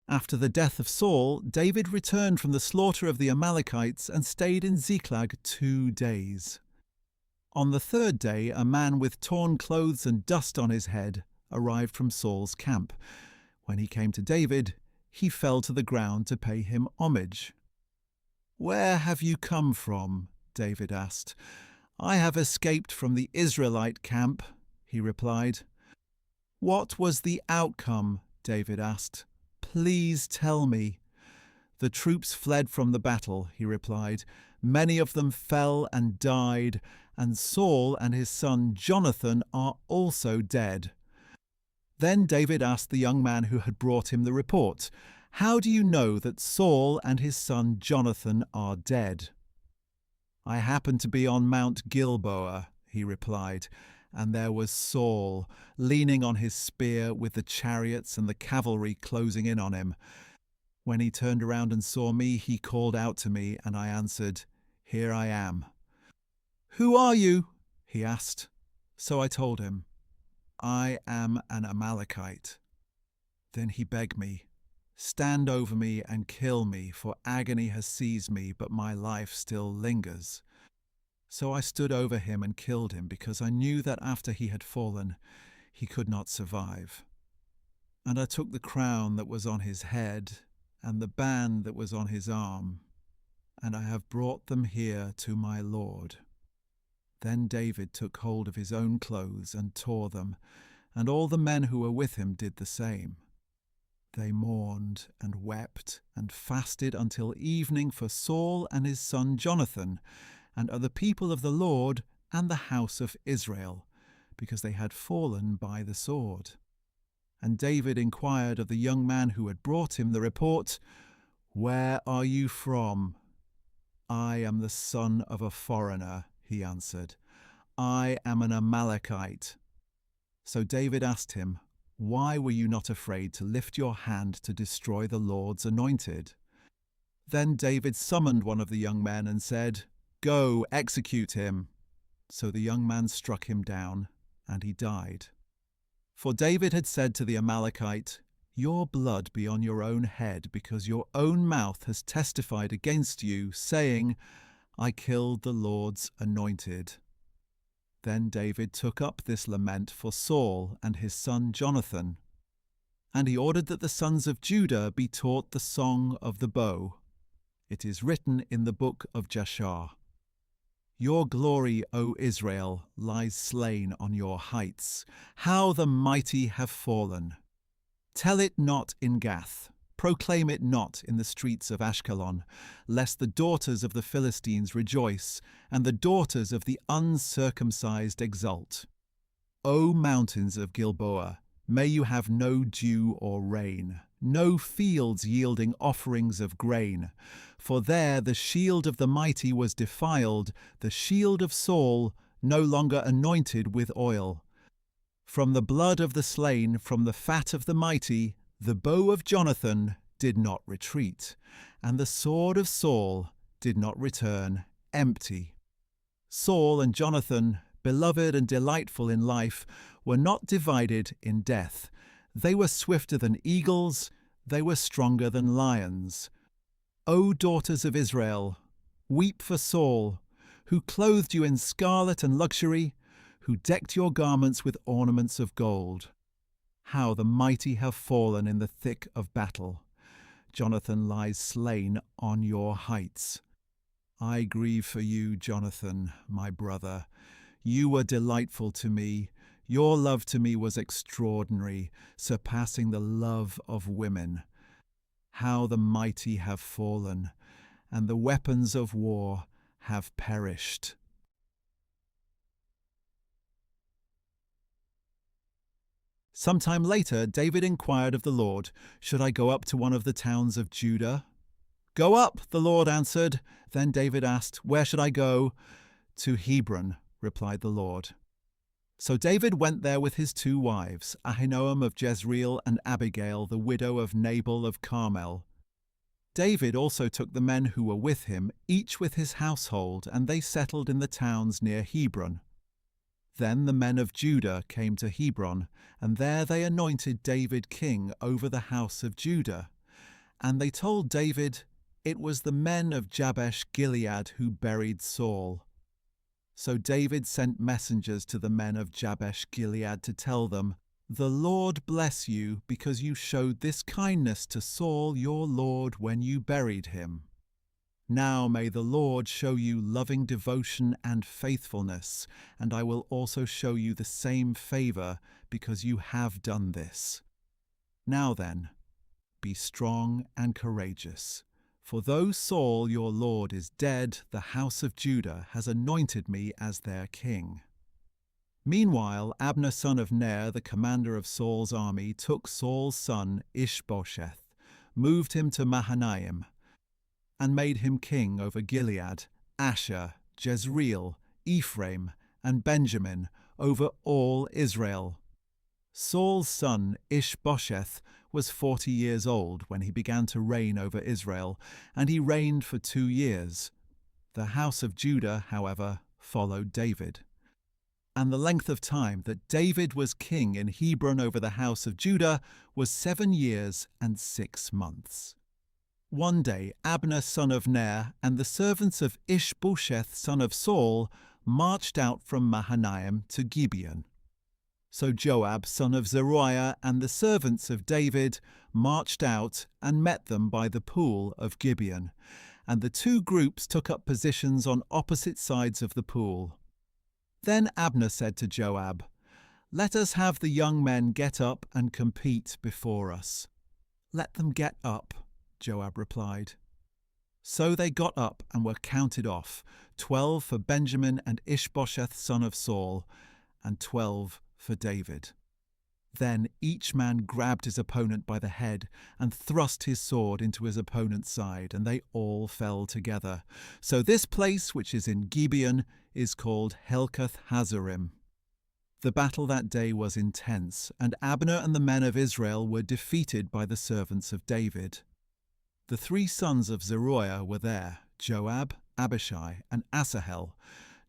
After the death of Saul, David returned from the slaughter of the Amalekites and stayed in Ziklag 2 days. On the third day, a man with torn clothes and dust on his head arrived from Saul's camp. When he came to David, he fell to the ground to pay him homage. "Where have you come from?" David asked. "I have escaped from the Israelite camp," he replied. "What was the outcome?" David asked. "Please tell me." "The troops fled from the battle," he replied. "Many of them fell and died, and Saul and his son Jonathan are also dead." Then David asked the young man who had brought him the report, "How do you know that Saul and his son Jonathan are dead?" "I happened to be on Mount Gilboa," he replied, "and there was Saul, leaning on his spear with the chariots and the cavalry closing in on him. When he turned around and saw me, he called out to me, and I answered, 'Here I am.' 'Who are you?' he asked. So I told him, 'I am an Amalekite.' Then he begged me, 'Stand over me and kill me, for agony has seized me, but my life still lingers.' So I stood over him and killed him, because I knew that after he had fallen, he could not survive. And I took the crown that was on his head and the band that was on his arm, and I have brought them here to my Lord." Then David took hold of his own clothes and tore them, and all the men who were with him did the same. They mourned and wept and fasted until evening for Saul and his son Jonathan, and the people of the Lord and the house of Israel, because they had fallen by the sword. And David inquired of the young man who had brought him the report, "Where are you from?" "I am the son of a foreigner," he answered. "I am an Amalekite." So David asked him, "Why were you not afraid to lift your hand to destroy the Lord's anointed?" Then David summoned one of the young men and said, "Go, execute him." So the young man struck him down, and he died. For David had said to the Amalekite, "Your blood be on your own head, because your own mouth has testified against you, saying, 'I killed the Lord's anointed.'" Then David took up this lament for Saul and his son Jonathan. And he ordered that the sons of Judah be taught the song of the bow. It is written in the book of Jashar, "Your glory, O Israel, lies slain on your heights. How the mighty have fallen! Tell it not in Gath, proclaim it not in the streets of Ashkelon, lest the daughters of the Philistines rejoice, and the daughters of the uncircumcised exult. O mountains of Gilboa, may you have no dew or rain, no fields yielding offerings of grain. For there the shield of the mighty was defiled, the shield of Saul no longer anointed with oil. From the blood of the slain, from the fat of the mighty, the bow of Jonathan did not retreat, and the sword of Saul did not return empty. Saul and Jonathan, beloved and delightful in life, were not divided in death. They were swifter than eagles, they were stronger than lions. O daughters of Israel, weep for Saul, who clothed you in scarlet and luxury, who decked your garments with ornaments of gold. How the mighty have fallen in the thick of battle. Jonathan lies slain on your heights. I grieve for you, Jonathan, my brother. You were delightful to me. Your love to me was extraordinary, surpassing the love of women. How the mighty have fallen, and the weapons of war have perished. Sometime later, David inquired of the Lord, "Should I go up to one of the towns of Judah?" "Go up," the Lord answered. Then David asked, "Where should I go?" "To Hebron," replied the Lord. So David went there with his 2 wives, Ahinoam of Jezreel and Abigail, the widow of Nabal of Carmel. David also took the men who were with him, each with his household, and they settled in the towns near Hebron. Then the men of Judah came to Hebron, and there they anointed David king over the house of Judah. And they told David, "It was the men of Jabesh Gilead who buried Saul." So David sent messengers to the men of Jabesh Gilead to tell them, "The Lord bless you because you showed this kindness to Saul your lord when you buried him. Now may the Lord show you loving devotion and faithfulness, and I will also show you the same favor because you have done this. Now then, be strong and courageous, for though Saul your lord is dead, the house of Judah has anointed me as their king." Meanwhile, Abner son of Ner, the commander of Saul's army, took Saul's son Ishbosheth, moved him to Mahanaim, and made him king over Gilead, Asher, Jezreel, Ephraim, and Benjamin, over all Israel. Saul's son Ishbosheth was 40 years old when he began to reign over Israel, and he reigned for 2 years. The house of Judah, however, followed David. And the length of time that David was king in Hebron over the house of Judah was 7 years and 6 months. One day Abner son of Ner and the servants of Ishbosheth son of Saul marched out from Mahanaim to Gibeon. So Joab son of Zeruiah and the servants of David marched out and met them by the pool of Gibeon, and the two groups took up positions on opposite sides of the pool. Then Abner said to Joab, "Let us have the young men get up and compete before us." "Let them get up," Joab replied. So they got up and were counted off, 12 for Benjamin and Ishbosheth son of Saul, and 12 for David. Then each man grabbed his opponent by the head and thrust his sword into his opponent's side, and they all fell together. So this place, which is in Gibeon, is called Helkath Hazarim. The battle that day was intense, and Abner and the men of Israel were defeated by the servants of David. The 3 sons of Zeruiah were there, Joab, Abishai, and Asahel.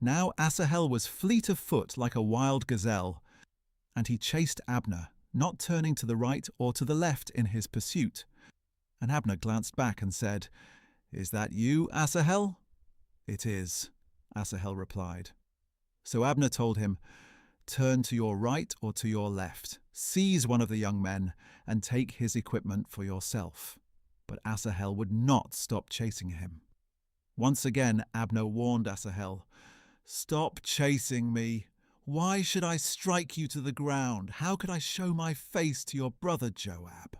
Now Asahel was fleet of foot like a wild gazelle, and he chased Abner, not turning to the right or to the left in his pursuit. And Abner glanced back and said, "Is that you, Asahel?" "It is," Asahel replied. So Abner told him, "Turn to your right or to your left, seize one of the young men, and take his equipment for yourself." But Asahel would not stop chasing him. Once again Abner warned Asahel, "Stop chasing me. Why should I strike you to the ground? How could I show my face to your brother Joab?"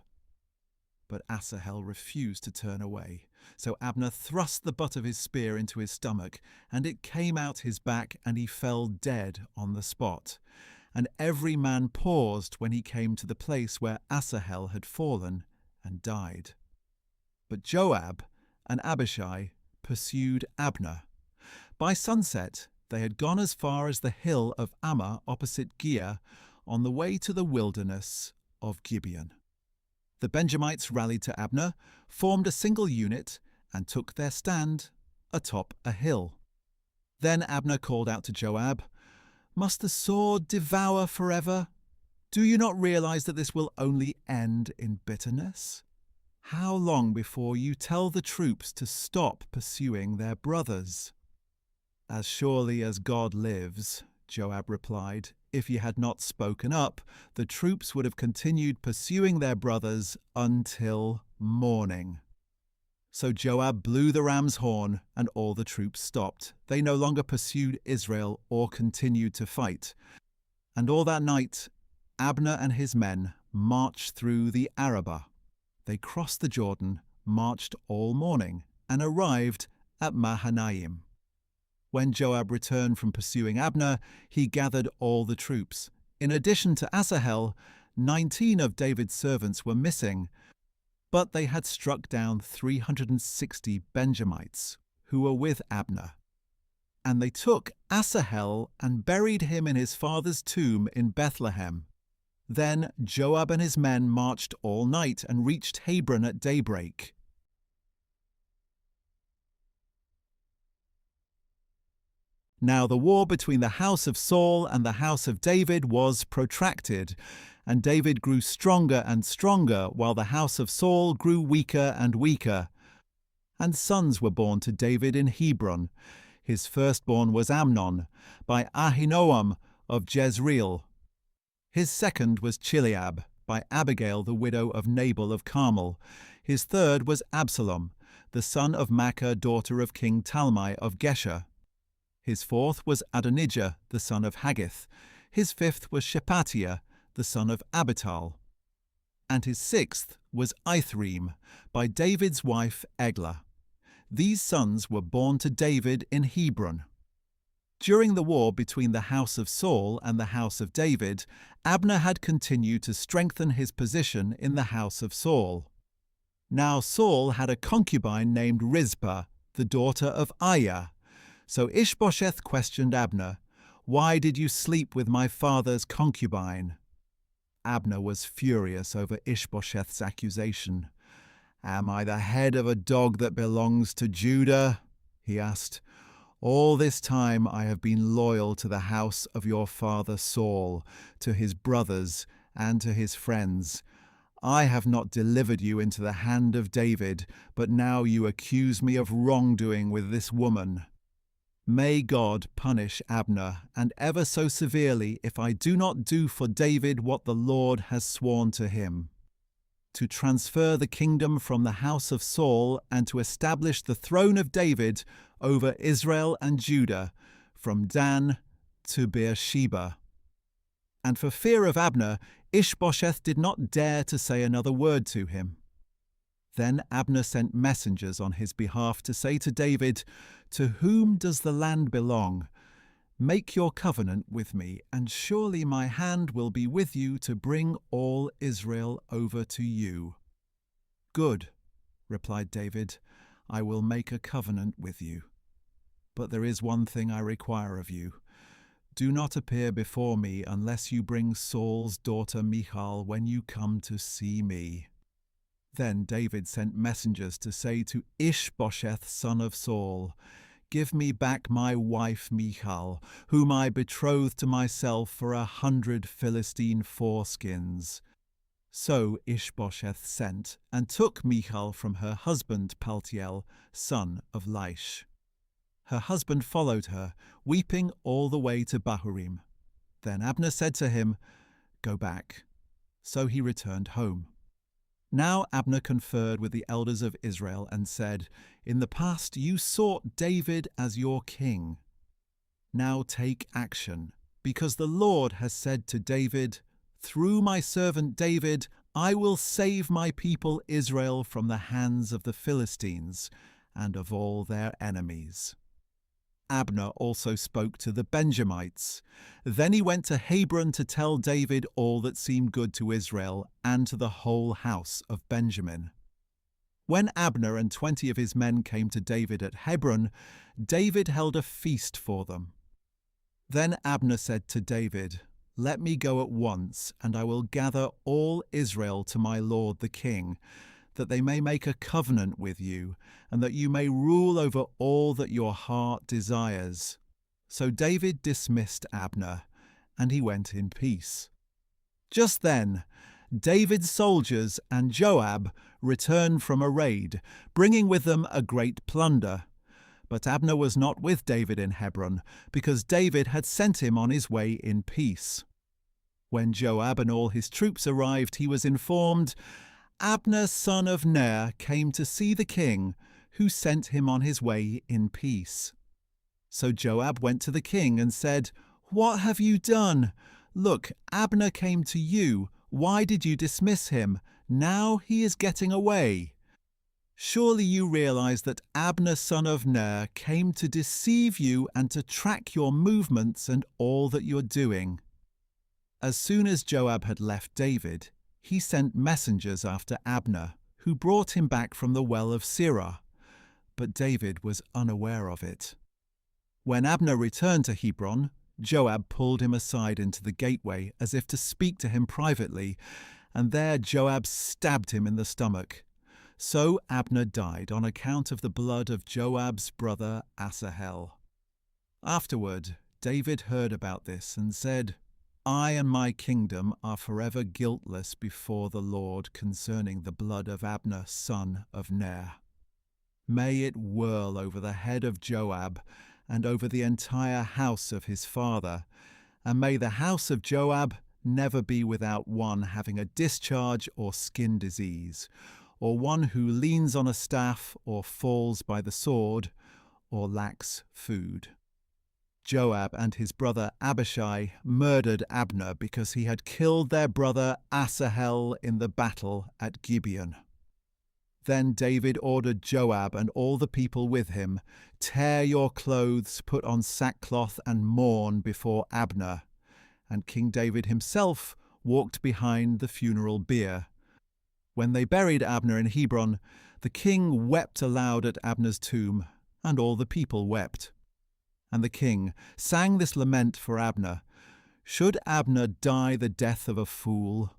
But Asahel refused to turn away. So Abner thrust the butt of his spear into his stomach, and it came out his back, and he fell dead on the spot. And every man paused when he came to the place where Asahel had fallen and died. But Joab and Abishai pursued Abner. By sunset, they had gone as far as the hill of Ammah opposite Giah, on the way to the wilderness of Gibeon. The Benjamites rallied to Abner, formed a single unit, and took their stand atop a hill. Then Abner called out to Joab, "Must the sword devour forever? Do you not realize that this will only end in bitterness? How long before you tell the troops to stop pursuing their brothers?" "As surely as God lives," Joab replied, "if you had not spoken up, the troops would have continued pursuing their brothers until morning." So Joab blew the ram's horn, and all the troops stopped. They no longer pursued Israel or continued to fight. And all that night, Abner and his men marched through the Arabah. They crossed the Jordan, marched all morning, and arrived at Mahanaim. When Joab returned from pursuing Abner, he gathered all the troops. In addition to Asahel, 19 of David's servants were missing, but they had struck down 360 Benjamites who were with Abner. And they took Asahel and buried him in his father's tomb in Bethlehem. Then Joab and his men marched all night and reached Hebron at daybreak. Now the war between the house of Saul and the house of David was protracted, And David grew stronger and stronger, while the house of Saul grew weaker and weaker. And sons were born to David in Hebron. His firstborn was Amnon, by Ahinoam of Jezreel. His second was Chileab, by Abigail the widow of Nabal of Carmel. His third was Absalom, the son of Maachah daughter of King Talmai of Geshur. His fourth was Adonijah, the son of Haggith. His fifth was Shephatiah, the son of Abital. And his sixth was Ithream, by David's wife Eglah. These sons were born to David in Hebron. During the war between the house of Saul and the house of David, Abner had continued to strengthen his position in the house of Saul. Now Saul had a concubine named Rizpah, the daughter of Aiah. So Ishbosheth questioned Abner, "Why did you sleep with my father's concubine?" Abner was furious over Ishbosheth's accusation. "Am I the head of a dog that belongs to Judah?" he asked. "All this time I have been loyal to the house of your father Saul, to his brothers, and to his friends. I have not delivered you into the hand of David, but now you accuse me of wrongdoing with this woman. May God punish Abner, and ever so severely, if I do not do for David what the Lord has sworn to him, to transfer the kingdom from the house of Saul and to establish the throne of David over Israel and Judah, from Dan to Beersheba." And for fear of Abner, Ishbosheth did not dare to say another word to him. Then Abner sent messengers on his behalf to say to David, "To whom does the land belong? Make your covenant with me, and surely my hand will be with you to bring all Israel over to you." "Good," replied David, "I will make a covenant with you. But there is one thing I require of you. Do not appear before me unless you bring Saul's daughter Michal when you come to see me." Then David sent messengers to say to Ishbosheth son of Saul, "Give me back my wife Michal, whom I betrothed to myself for 100 Philistine foreskins." So Ishbosheth sent and took Michal from her husband Paltiel, son of Laish. Her husband followed her, weeping all the way to Bahurim. Then Abner said to him, "Go back." So he returned home. Now Abner conferred with the elders of Israel and said, "In the past you sought David as your king. Now take action, because the Lord has said to David, 'Through my servant David, I will save my people Israel from the hands of the Philistines and of all their enemies.'" Abner also spoke to the Benjamites. Then he went to Hebron to tell David all that seemed good to Israel and to the whole house of Benjamin. When Abner and 20 of his men came to David at Hebron, David held a feast for them. Then Abner said to David, "Let me go at once, and I will gather all Israel to my lord the king, that they may make a covenant with you, and that you may rule over all that your heart desires." So David dismissed Abner, and he went in peace. Just then, David's soldiers and Joab returned from a raid, bringing with them a great plunder. But Abner was not with David in Hebron, because David had sent him on his way in peace. When Joab and all his troops arrived, he was informed, "Abner son of Ner came to see the king, who sent him on his way in peace." So Joab went to the king and said, "What have you done? Look, Abner came to you. Why did you dismiss him? Now he is getting away. Surely you realize that Abner son of Ner came to deceive you and to track your movements and all that you're doing." As soon as Joab had left David, he sent messengers after Abner, who brought him back from the well of Sirah. But David was unaware of it. When Abner returned to Hebron, Joab pulled him aside into the gateway as if to speak to him privately, and there Joab stabbed him in the stomach. So Abner died on account of the blood of Joab's brother Asahel. Afterward, David heard about this and said, I and my kingdom are forever guiltless before the Lord concerning the blood of Abner, son of Ner. May it whirl over the head of Joab and over the entire house of his father, and may the house of Joab never be without one having a discharge or skin disease, or one who leans on a staff or falls by the sword or lacks food. Joab and his brother Abishai murdered Abner because he had killed their brother Asahel in the battle at Gibeon. Then David ordered Joab and all the people with him, "Tear your clothes, put on sackcloth, and mourn before Abner." And King David himself walked behind the funeral bier. When they buried Abner in Hebron, the king wept aloud at Abner's tomb, and all the people wept. And the king sang this lament for Abner: "Should Abner die the death of a fool?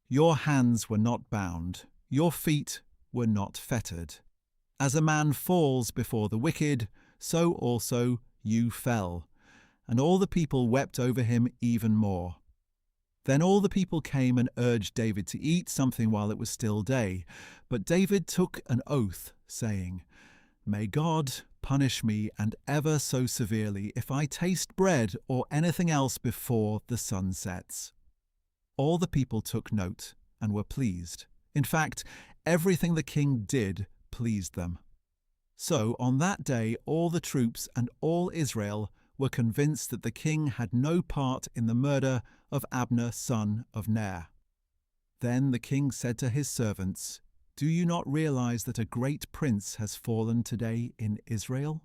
Your hands were not bound, your feet were not fettered. As a man falls before the wicked, so also you fell." And all the people wept over him even more. Then all the people came and urged David to eat something while it was still day. But David took an oath, saying, "May God punish me, and ever so severely, if I taste bread or anything else before the sun sets." All the people took note and were pleased. In fact, everything the king did pleased them. So on that day all the troops and all Israel were convinced that the king had no part in the murder of Abner, son of Ner. Then the king said to his servants, "Do you not realize that a great prince has fallen today in Israel?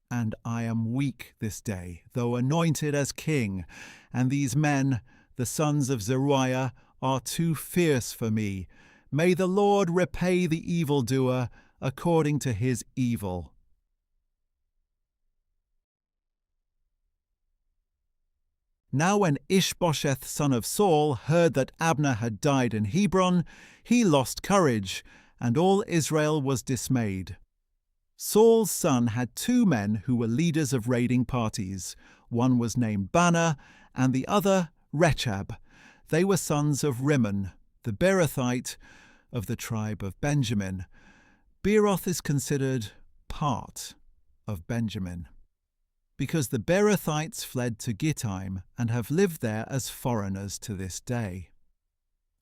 And I am weak this day, though anointed as king, and these men, the sons of Zeruiah, are too fierce for me. May the Lord repay the evildoer according to his evil." Now when Ishbosheth son of Saul heard that Abner had died in Hebron, he lost courage, and all Israel was dismayed. Saul's son had 2 men who were leaders of raiding parties. One was named Baanah, and the other Rechab. They were sons of Rimmon, the Beerothite, of the tribe of Benjamin. Beeroth is considered part of Benjamin, because the Beerothites fled to Gittaim and have lived there as foreigners to this day.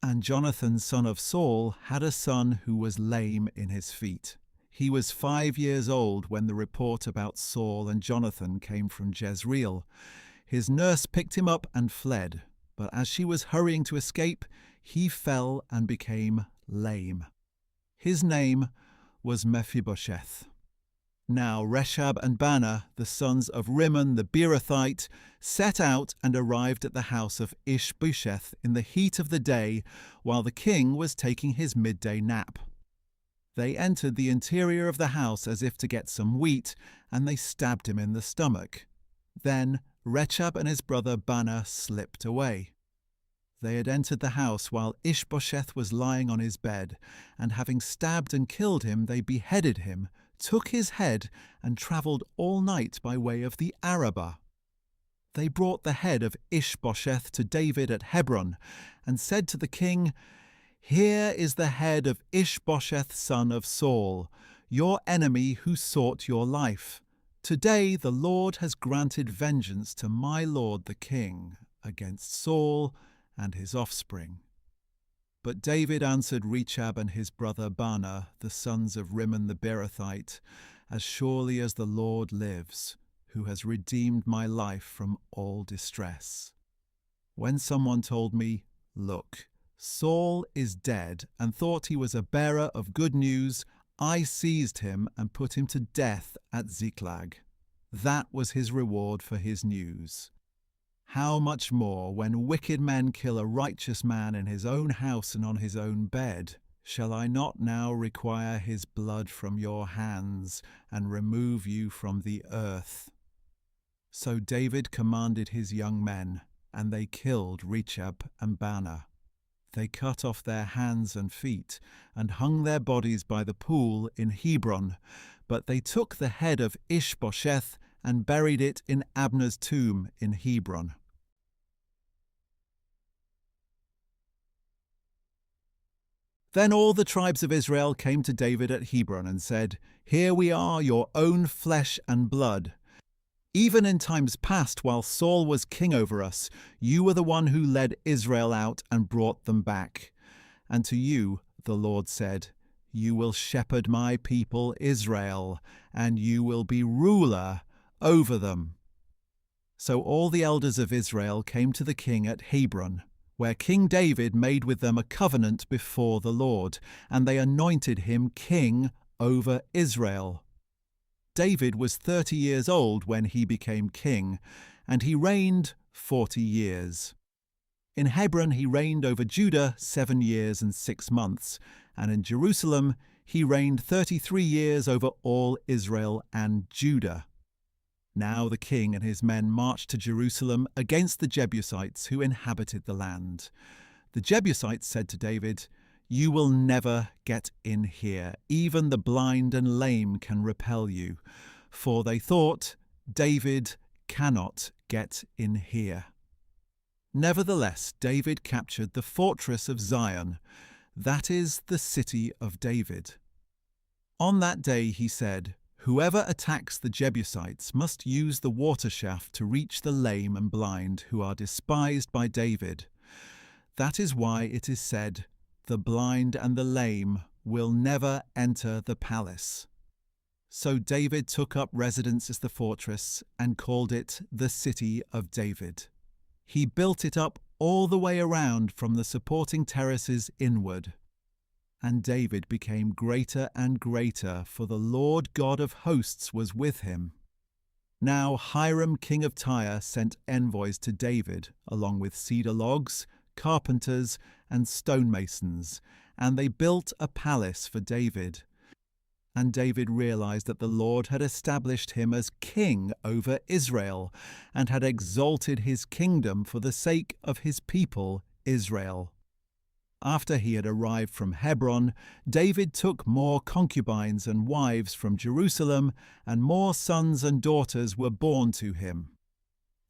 And Jonathan, son of Saul, had a son who was lame in his feet. He was 5 years old when the report about Saul and Jonathan came from Jezreel. His nurse picked him up and fled, but as she was hurrying to escape, he fell and became lame. His name was Mephibosheth. Now Rechab and Baanah, the sons of Rimmon the Beerothite, set out and arrived at the house of Ishbosheth in the heat of the day, while the king was taking his midday nap. They entered the interior of the house as if to get some wheat, and they stabbed him in the stomach. Then Rechab and his brother Baanah slipped away. They had entered the house while Ishbosheth was lying on his bed, and having stabbed and killed him, they beheaded him, took his head, and travelled all night by way of the Arabah. They brought the head of Ishbosheth to David at Hebron, and said to the king, "Here is the head of Ishbosheth son of Saul, your enemy who sought your life. Today the Lord has granted vengeance to my lord the king against Saul and his offspring." But David answered Rechab and his brother Baanah, the sons of Rimmon the Beerothite, "As surely as the Lord lives, who has redeemed my life from all distress. When someone told me, 'Look, Saul is dead,' and thought he was a bearer of good news, I seized him and put him to death at Ziklag. That was his reward for his news. How much more, when wicked men kill a righteous man in his own house and on his own bed, shall I not now require his blood from your hands and remove you from the earth?" So David commanded his young men, and they killed Rechab and Baanah. They cut off their hands and feet, and hung their bodies by the pool in Hebron, but they took the head of Ishbosheth and buried it in Abner's tomb in Hebron. Then all the tribes of Israel came to David at Hebron and said, "Here we are, your own flesh and blood. Even in times past, while Saul was king over us, you were the one who led Israel out and brought them back. And to you, the Lord said, you will shepherd my people Israel, and you will be ruler over them." So all the elders of Israel came to the king at Hebron, where King David made with them a covenant before the Lord, and they anointed him king over Israel. David was 30 years old when he became king, and he reigned 40 years. In Hebron he reigned over Judah 7 years and 6 months, and in Jerusalem he reigned 33 years over all Israel and Judah. Now the king and his men marched to Jerusalem against the Jebusites who inhabited the land. The Jebusites said to David, "You will never get in here. Even the blind and lame can repel you." For they thought, "David cannot get in here." Nevertheless, David captured the fortress of Zion, that is, the city of David. On that day he said, "Whoever attacks the Jebusites must use the water shaft to reach the lame and blind who are despised by David." That is why it is said, "The blind and the lame will never enter the palace." So David took up residence as the fortress and called it the City of David. He built it up all the way around from the supporting terraces inward. And David became greater and greater, for the Lord God of hosts was with him. Now Hiram king of Tyre sent envoys to David, along with cedar logs, carpenters, and stonemasons, and they built a palace for David. And David realized that the Lord had established him as king over Israel, and had exalted his kingdom for the sake of his people Israel. After he had arrived from Hebron, David took more concubines and wives from Jerusalem, and more sons and daughters were born to him.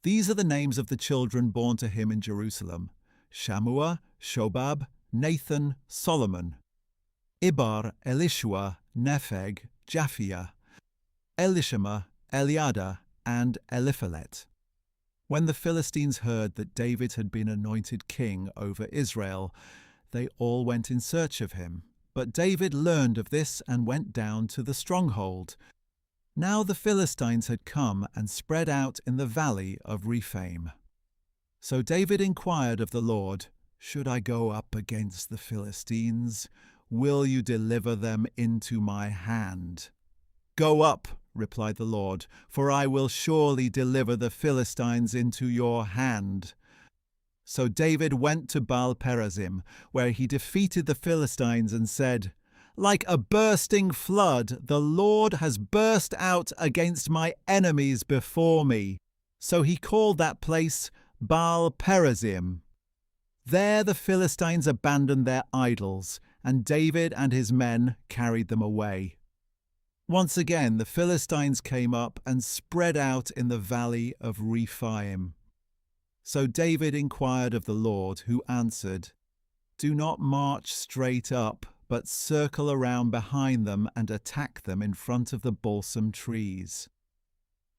These are the names of the children born to him in Jerusalem: Shammua, Shobab, Nathan, Solomon, Ibar, Elishua, Nepheg, Japhia, Elishama, Eliada, and Eliphalet. When the Philistines heard that David had been anointed king over Israel, they all went in search of him. But David learned of this and went down to the stronghold. Now the Philistines had come and spread out in the valley of Rephaim. So David inquired of the Lord, "Should I go up against the Philistines? Will you deliver them into my hand?" "Go up," replied the Lord, "for I will surely deliver the Philistines into your hand." So David went to Baal-perazim, where he defeated the Philistines and said, "Like a bursting flood, the Lord has burst out against my enemies before me." So he called that place Baal-perazim. There the Philistines abandoned their idols, and David and his men carried them away. Once again the Philistines came up and spread out in the valley of Rephaim. So David inquired of the Lord, who answered, "Do not march straight up, but circle around behind them and attack them in front of the balsam trees.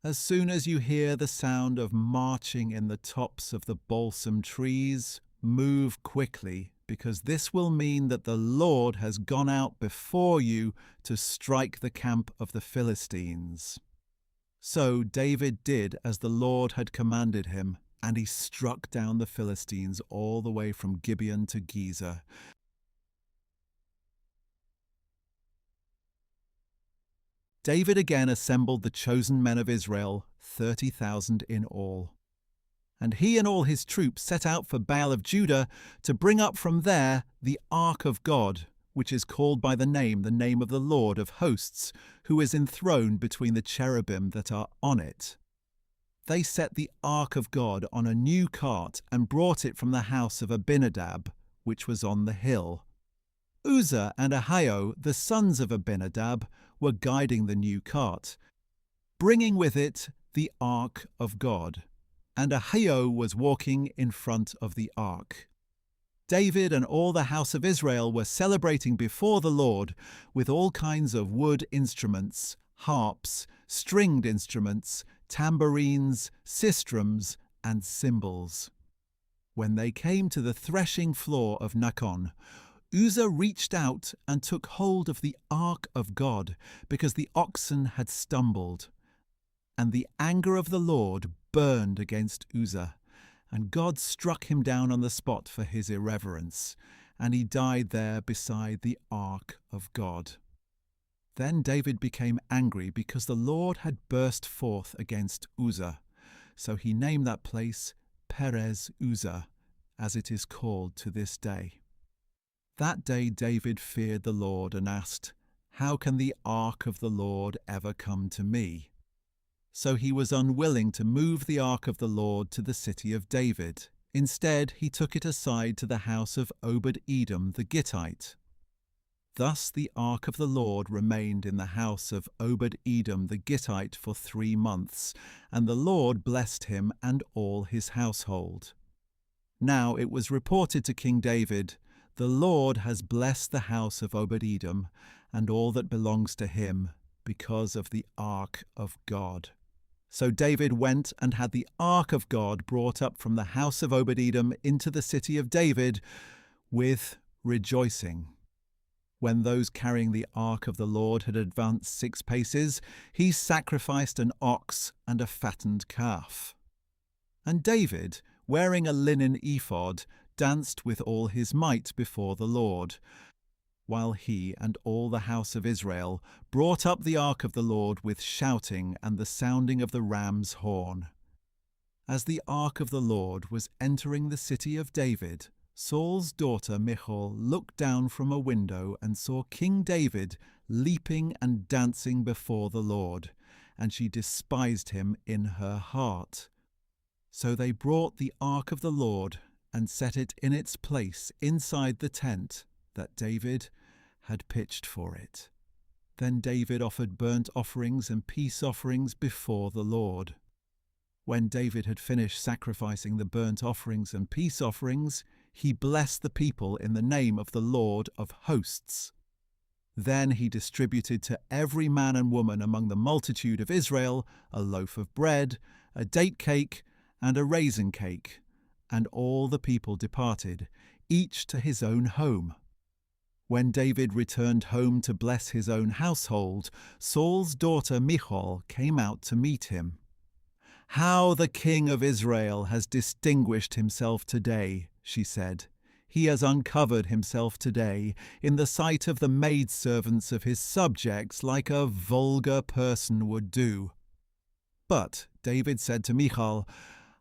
As soon as you hear the sound of marching in the tops of the balsam trees, move quickly, because this will mean that the Lord has gone out before you to strike the camp of the Philistines." So David did as the Lord had commanded him, and he struck down the Philistines all the way from Gibeon to Gezer. David again assembled the chosen men of Israel, 30,000 in all. And he and all his troops set out for Baal of Judah to bring up from there the ark of God, which is called by the name of the Lord of hosts, who is enthroned between the cherubim that are on it. They set the ark of God on a new cart and brought it from the house of Abinadab, which was on the hill. Uzzah and Ahio, the sons of Abinadab, were guiding the new cart, bringing with it the ark of God, and Ahio was walking in front of the ark. David and all the house of Israel were celebrating before the Lord with all kinds of wood instruments, harps, stringed instruments, tambourines, sistrums, and cymbals. When they came to the threshing floor of Nakon, Uzzah reached out and took hold of the ark of God, because the oxen had stumbled. And the anger of the Lord burned against Uzzah, and God struck him down on the spot for his irreverence, and he died there beside the ark of God. Then David became angry because the Lord had burst forth against Uzzah, so he named that place Perez Uzzah, as it is called to this day. That day David feared the Lord and asked, "How can the ark of the Lord ever come to me?" So he was unwilling to move the ark of the Lord to the city of David. Instead, he took it aside to the house of Obed-Edom the Gittite. Thus the ark of the Lord remained in the house of Obed-Edom the Gittite for 3 months, and the Lord blessed him and all his household. Now it was reported to King David, "The Lord has blessed the house of Obed-Edom and all that belongs to him, because of the ark of God." So David went and had the ark of God brought up from the house of Obed-Edom into the city of David with rejoicing. When those carrying the ark of the Lord had advanced 6 paces, he sacrificed an ox and a fattened calf. And David, wearing a linen ephod, danced with all his might before the Lord, while he and all the house of Israel brought up the ark of the Lord with shouting and the sounding of the ram's horn. As the ark of the Lord was entering the city of David, Saul's daughter Michal looked down from a window and saw King David leaping and dancing before the Lord, and she despised him in her heart. So they brought the ark of the Lord and set it in its place inside the tent that David had pitched for it. Then David offered burnt offerings and peace offerings before the Lord. When David had finished sacrificing the burnt offerings and peace offerings, he blessed the people in the name of the Lord of hosts. Then he distributed to every man and woman among the multitude of Israel a loaf of bread, a date cake, and a raisin cake, and all the people departed, each to his own home. When David returned home to bless his own household, Saul's daughter Michal came out to meet him. "How the king of Israel has distinguished himself today," she said. "He has uncovered himself today in the sight of the maidservants of his subjects like a vulgar person would do." But David said to Michal,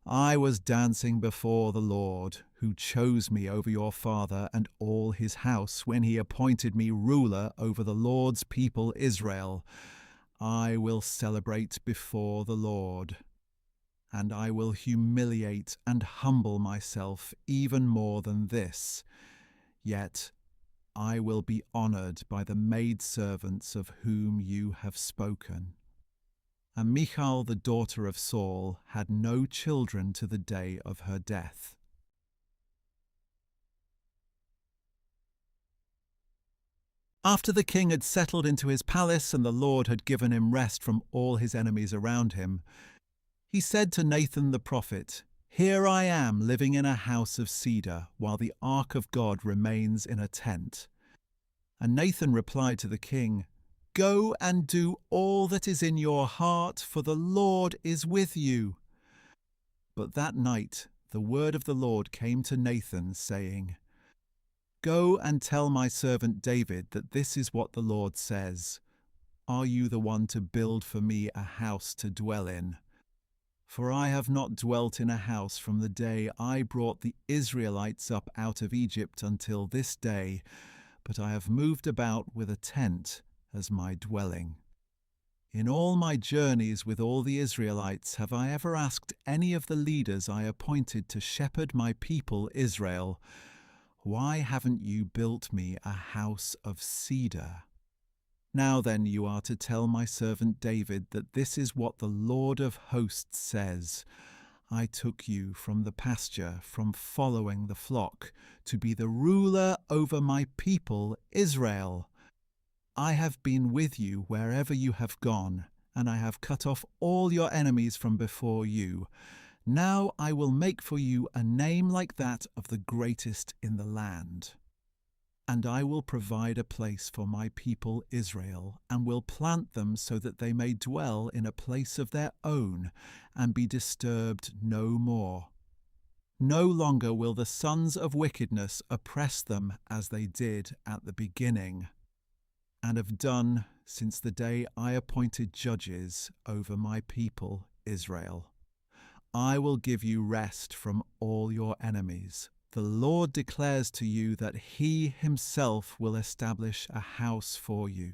"I was dancing before the Lord, who chose me over your father and all his house when he appointed me ruler over the Lord's people Israel. I will celebrate before the Lord, and I will humiliate and humble myself even more than this. Yet I will be honored by the maidservants of whom you have spoken." And Michal, the daughter of Saul, had no children to the day of her death. After the king had settled into his palace and the Lord had given him rest from all his enemies around him, he said to Nathan the prophet, "Here I am living in a house of cedar, while the ark of God remains in a tent." And Nathan replied to the king, "Go and do all that is in your heart, for the Lord is with you." But that night the word of the Lord came to Nathan, saying, "Go and tell my servant David that this is what the Lord says. Are you the one to build for me a house to dwell in? For I have not dwelt in a house from the day I brought the Israelites up out of Egypt until this day, but I have moved about with a tent as my dwelling. In all my journeys with all the Israelites have I ever asked any of the leaders I appointed to shepherd my people Israel, 'Why haven't you built me a house of cedar?' Now then you are to tell my servant David that this is what the Lord of hosts says. I took you from the pasture, from following the flock, to be the ruler over my people Israel. I have been with you wherever you have gone, and I have cut off all your enemies from before you. Now I will make for you a name like that of the greatest in the land. And I will provide a place for my people Israel, and will plant them so that they may dwell in a place of their own, and be disturbed no more. No longer will the sons of wickedness oppress them as they did at the beginning, and have done since the day I appointed judges over my people Israel. I will give you rest from all your enemies. The Lord declares to you that He Himself will establish a house for you.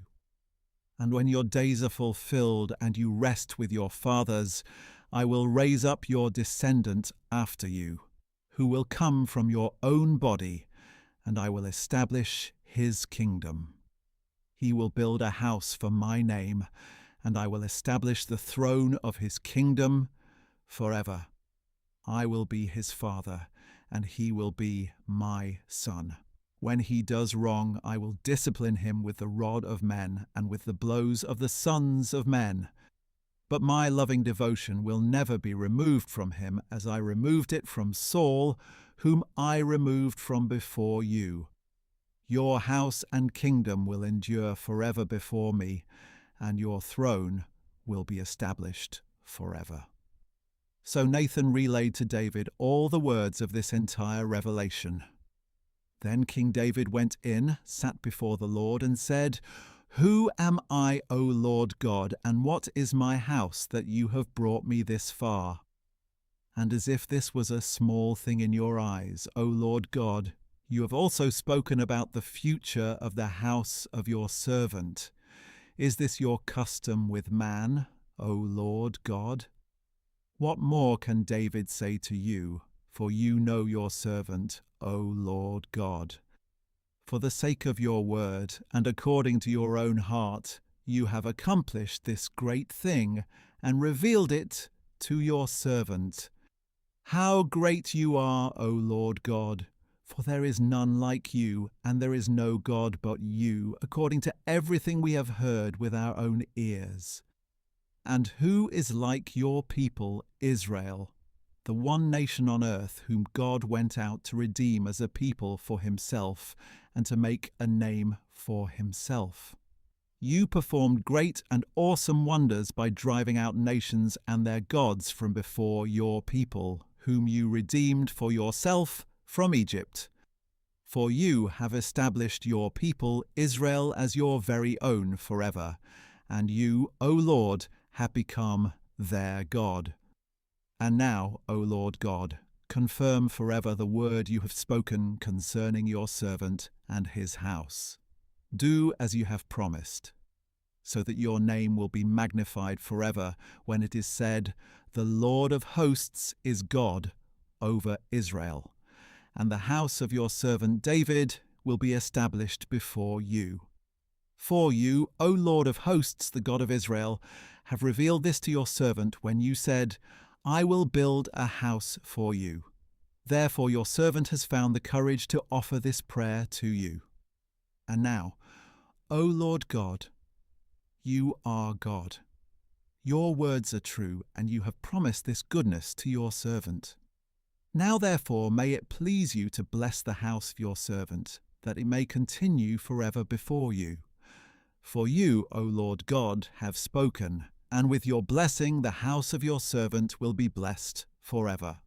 And when your days are fulfilled and you rest with your fathers, I will raise up your descendant after you, who will come from your own body, and I will establish His kingdom. He will build a house for my name, and I will establish the throne of His kingdom forever. I will be his father, and he will be my son. When he does wrong, I will discipline him with the rod of men and with the blows of the sons of men. But my loving devotion will never be removed from him, as I removed it from Saul, whom I removed from before you. Your house and kingdom will endure forever before me, and your throne will be established forever. So Nathan relayed to David all the words of this entire revelation. Then King David went in, sat before the Lord, and said, "Who am I, O Lord God, and what is my house that you have brought me this far? And as if this was a small thing in your eyes, O Lord God, you have also spoken about the future of the house of your servant. Is this your custom with man, O Lord God? What more can David say to you? For you know your servant, O Lord God. For the sake of your word, and according to your own heart, you have accomplished this great thing, and revealed it to your servant. How great you are, O Lord God! For there is none like you, and there is no God but you, according to everything we have heard with our own ears. And who is like your people, Israel, the one nation on earth whom God went out to redeem as a people for himself and to make a name for himself? You performed great and awesome wonders by driving out nations and their gods from before your people, whom you redeemed for yourself from Egypt. For you have established your people Israel as your very own forever, and you, O Lord, have become their God. And now, O Lord God, confirm forever the word you have spoken concerning your servant and his house. Do as you have promised, so that your name will be magnified forever when it is said, "The Lord of hosts is God over Israel, and the house of your servant David will be established before you." For you, O Lord of hosts, the God of Israel, have revealed this to your servant when you said, "I will build a house for you." Therefore your servant has found the courage to offer this prayer to you. And now, O Lord God, you are God. Your words are true, and you have promised this goodness to your servant. Now therefore may it please you to bless the house of your servant, that it may continue forever before you. For you, O Lord God, have spoken, and with your blessing the house of your servant will be blessed forever.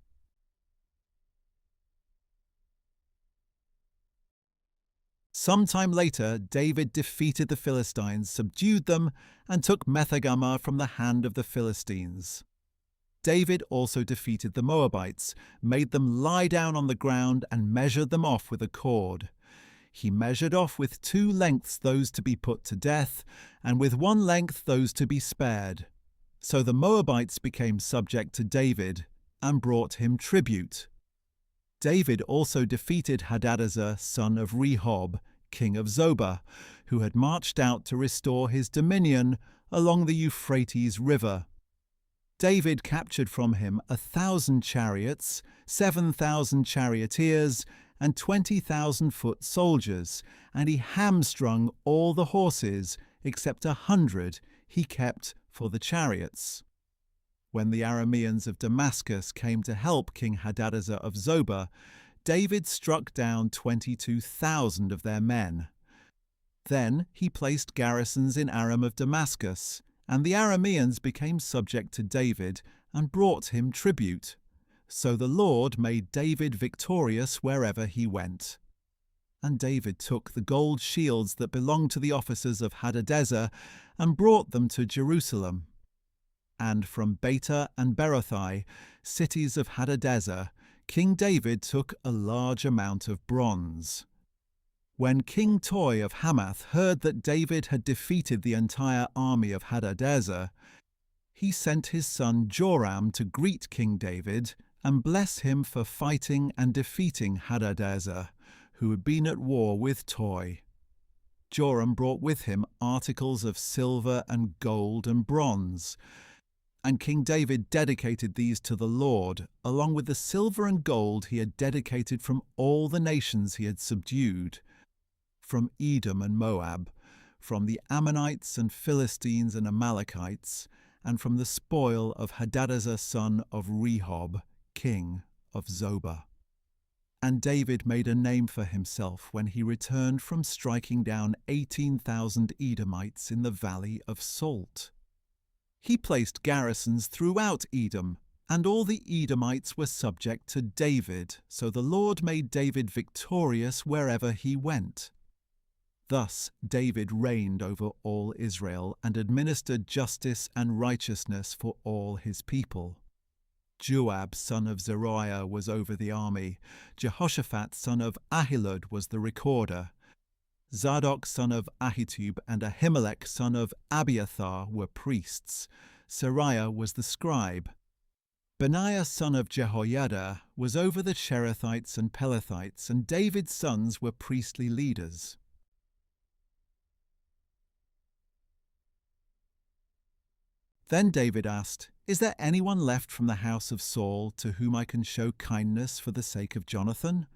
Sometime later, David defeated the Philistines, subdued them, and took Methegama from the hand of the Philistines. David also defeated the Moabites, made them lie down on the ground, and measured them off with a cord. He measured off with 2 lengths those to be put to death, and with 1 length those to be spared. So the Moabites became subject to David, and brought him tribute. David also defeated Hadadezer, son of Rehob, king of Zobah, who had marched out to restore his dominion along the Euphrates River. David captured from him 1,000 chariots, 7,000 charioteers, and 20,000 foot soldiers, and he hamstrung all the horses except 100 he kept for the chariots. When the Arameans of Damascus came to help King Hadadezer of Zobah, David struck down 22,000 of their men. Then he placed garrisons in Aram of Damascus, and the Arameans became subject to David and brought him tribute. So the Lord made David victorious wherever he went. And David took the gold shields that belonged to the officers of Hadadezer and brought them to Jerusalem. And from Beta and Berothai, cities of Hadadezer, King David took a large amount of bronze. When King Toi of Hamath heard that David had defeated the entire army of Hadadezer, he sent his son Joram to greet King David and bless him for fighting and defeating Hadadezer, who had been at war with Toi. Joram brought with him articles of silver and gold and bronze, and King David dedicated these to the Lord, along with the silver and gold he had dedicated from all the nations he had subdued, from Edom and Moab, from the Ammonites and Philistines and Amalekites, and from the spoil of Hadadezer son of Rehob, king of Zobah. And David made a name for himself when he returned from striking down 18,000 Edomites in the Valley of Salt. He placed garrisons throughout Edom, and all the Edomites were subject to David, so the Lord made David victorious wherever he went. Thus David reigned over all Israel and administered justice and righteousness for all his people. Joab son of Zeruiah was over the army. Jehoshaphat son of Ahilud was the recorder. Zadok son of Ahitub and Ahimelech son of Abiathar were priests. Seraiah was the scribe. Benaiah son of Jehoiada was over the Cherethites and Pelethites, and David's sons were priestly leaders. Then David asked, "Is there anyone left from the house of Saul to whom I can show kindness for the sake of Jonathan?"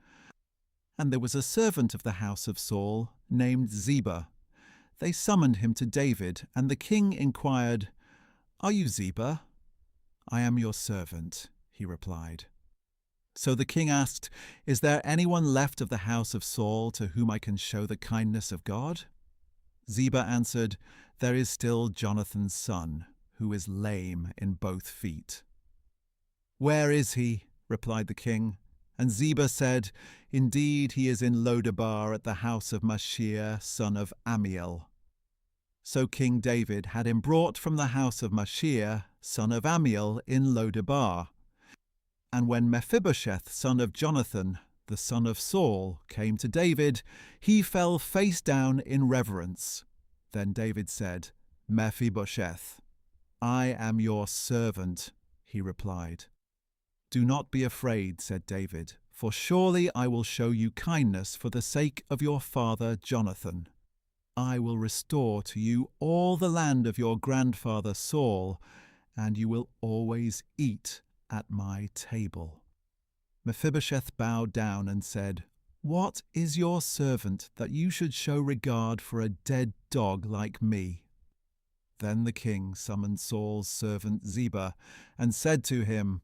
And there was a servant of the house of Saul named Ziba. They summoned him to David, and the king inquired, "Are you Ziba?" "I am your servant," he replied. So the king asked, "Is there anyone left of the house of Saul to whom I can show the kindness of God?" Ziba answered, "There is still Jonathan's son, who is lame in both feet." "Where is he?" replied the king. And Ziba said, "Indeed, he is in Lodebar at the house of Machir, son of Ammiel." So King David had him brought from the house of Machir, son of Ammiel, in Lodebar. And when Mephibosheth, son of Jonathan, the son of Saul, came to David, he fell face down in reverence. Then David said, "Mephibosheth." "I am your servant," he replied. "Do not be afraid," said David, "for surely I will show you kindness for the sake of your father Jonathan. I will restore to you all the land of your grandfather Saul, and you will always eat at my table." Mephibosheth bowed down and said, "What is your servant that you should show regard for a dead dog like me?" Then the king summoned Saul's servant Ziba and said to him,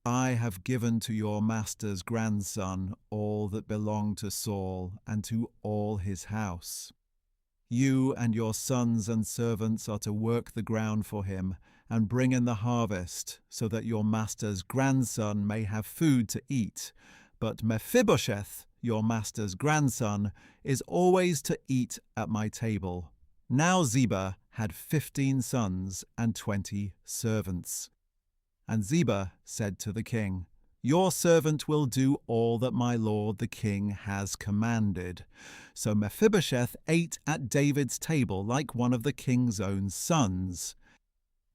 "I have given to your master's grandson all that belonged to Saul and to all his house. You and your sons and servants are to work the ground for him and bring in the harvest, so that your master's grandson may have food to eat. But Mephibosheth, your master's grandson, is always to eat at my table." Now Ziba had 15 sons and 20 servants. And Ziba said to the king, "Your servant will do all that my lord the king has commanded." So Mephibosheth ate at David's table like one of the king's own sons.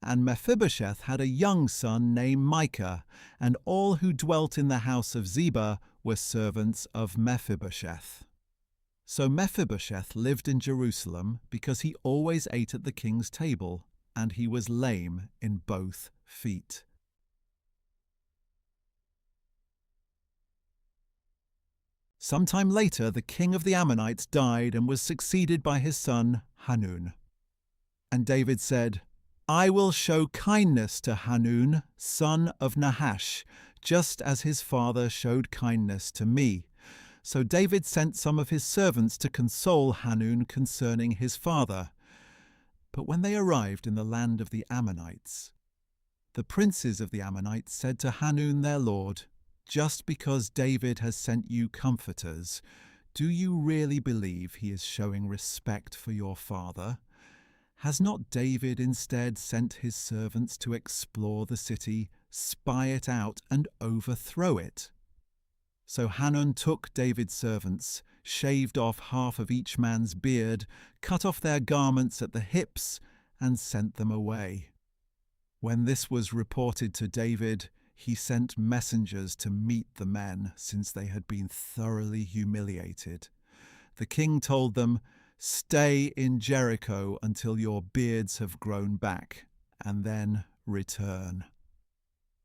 And Mephibosheth had a young son named Micah, and all who dwelt in the house of Ziba were servants of Mephibosheth. So Mephibosheth lived in Jerusalem because he always ate at the king's table, and he was lame in both feet. Sometime later, the king of the Ammonites died and was succeeded by his son Hanun. And David said, "I will show kindness to Hanun, son of Nahash, just as his father showed kindness to me." So David sent some of his servants to console Hanun concerning his father. But when they arrived in the land of the Ammonites, the princes of the Ammonites said to Hanun their lord, "Just because David has sent you comforters, do you really believe he is showing respect for your father? Has not David instead sent his servants to explore the city, spy it out, and overthrow it?" So Hanun took David's servants, shaved off half of each man's beard, cut off their garments at the hips, and sent them away. When this was reported to David, he sent messengers to meet the men, since they had been thoroughly humiliated. The king told them, "Stay in Jericho until your beards have grown back, and then return."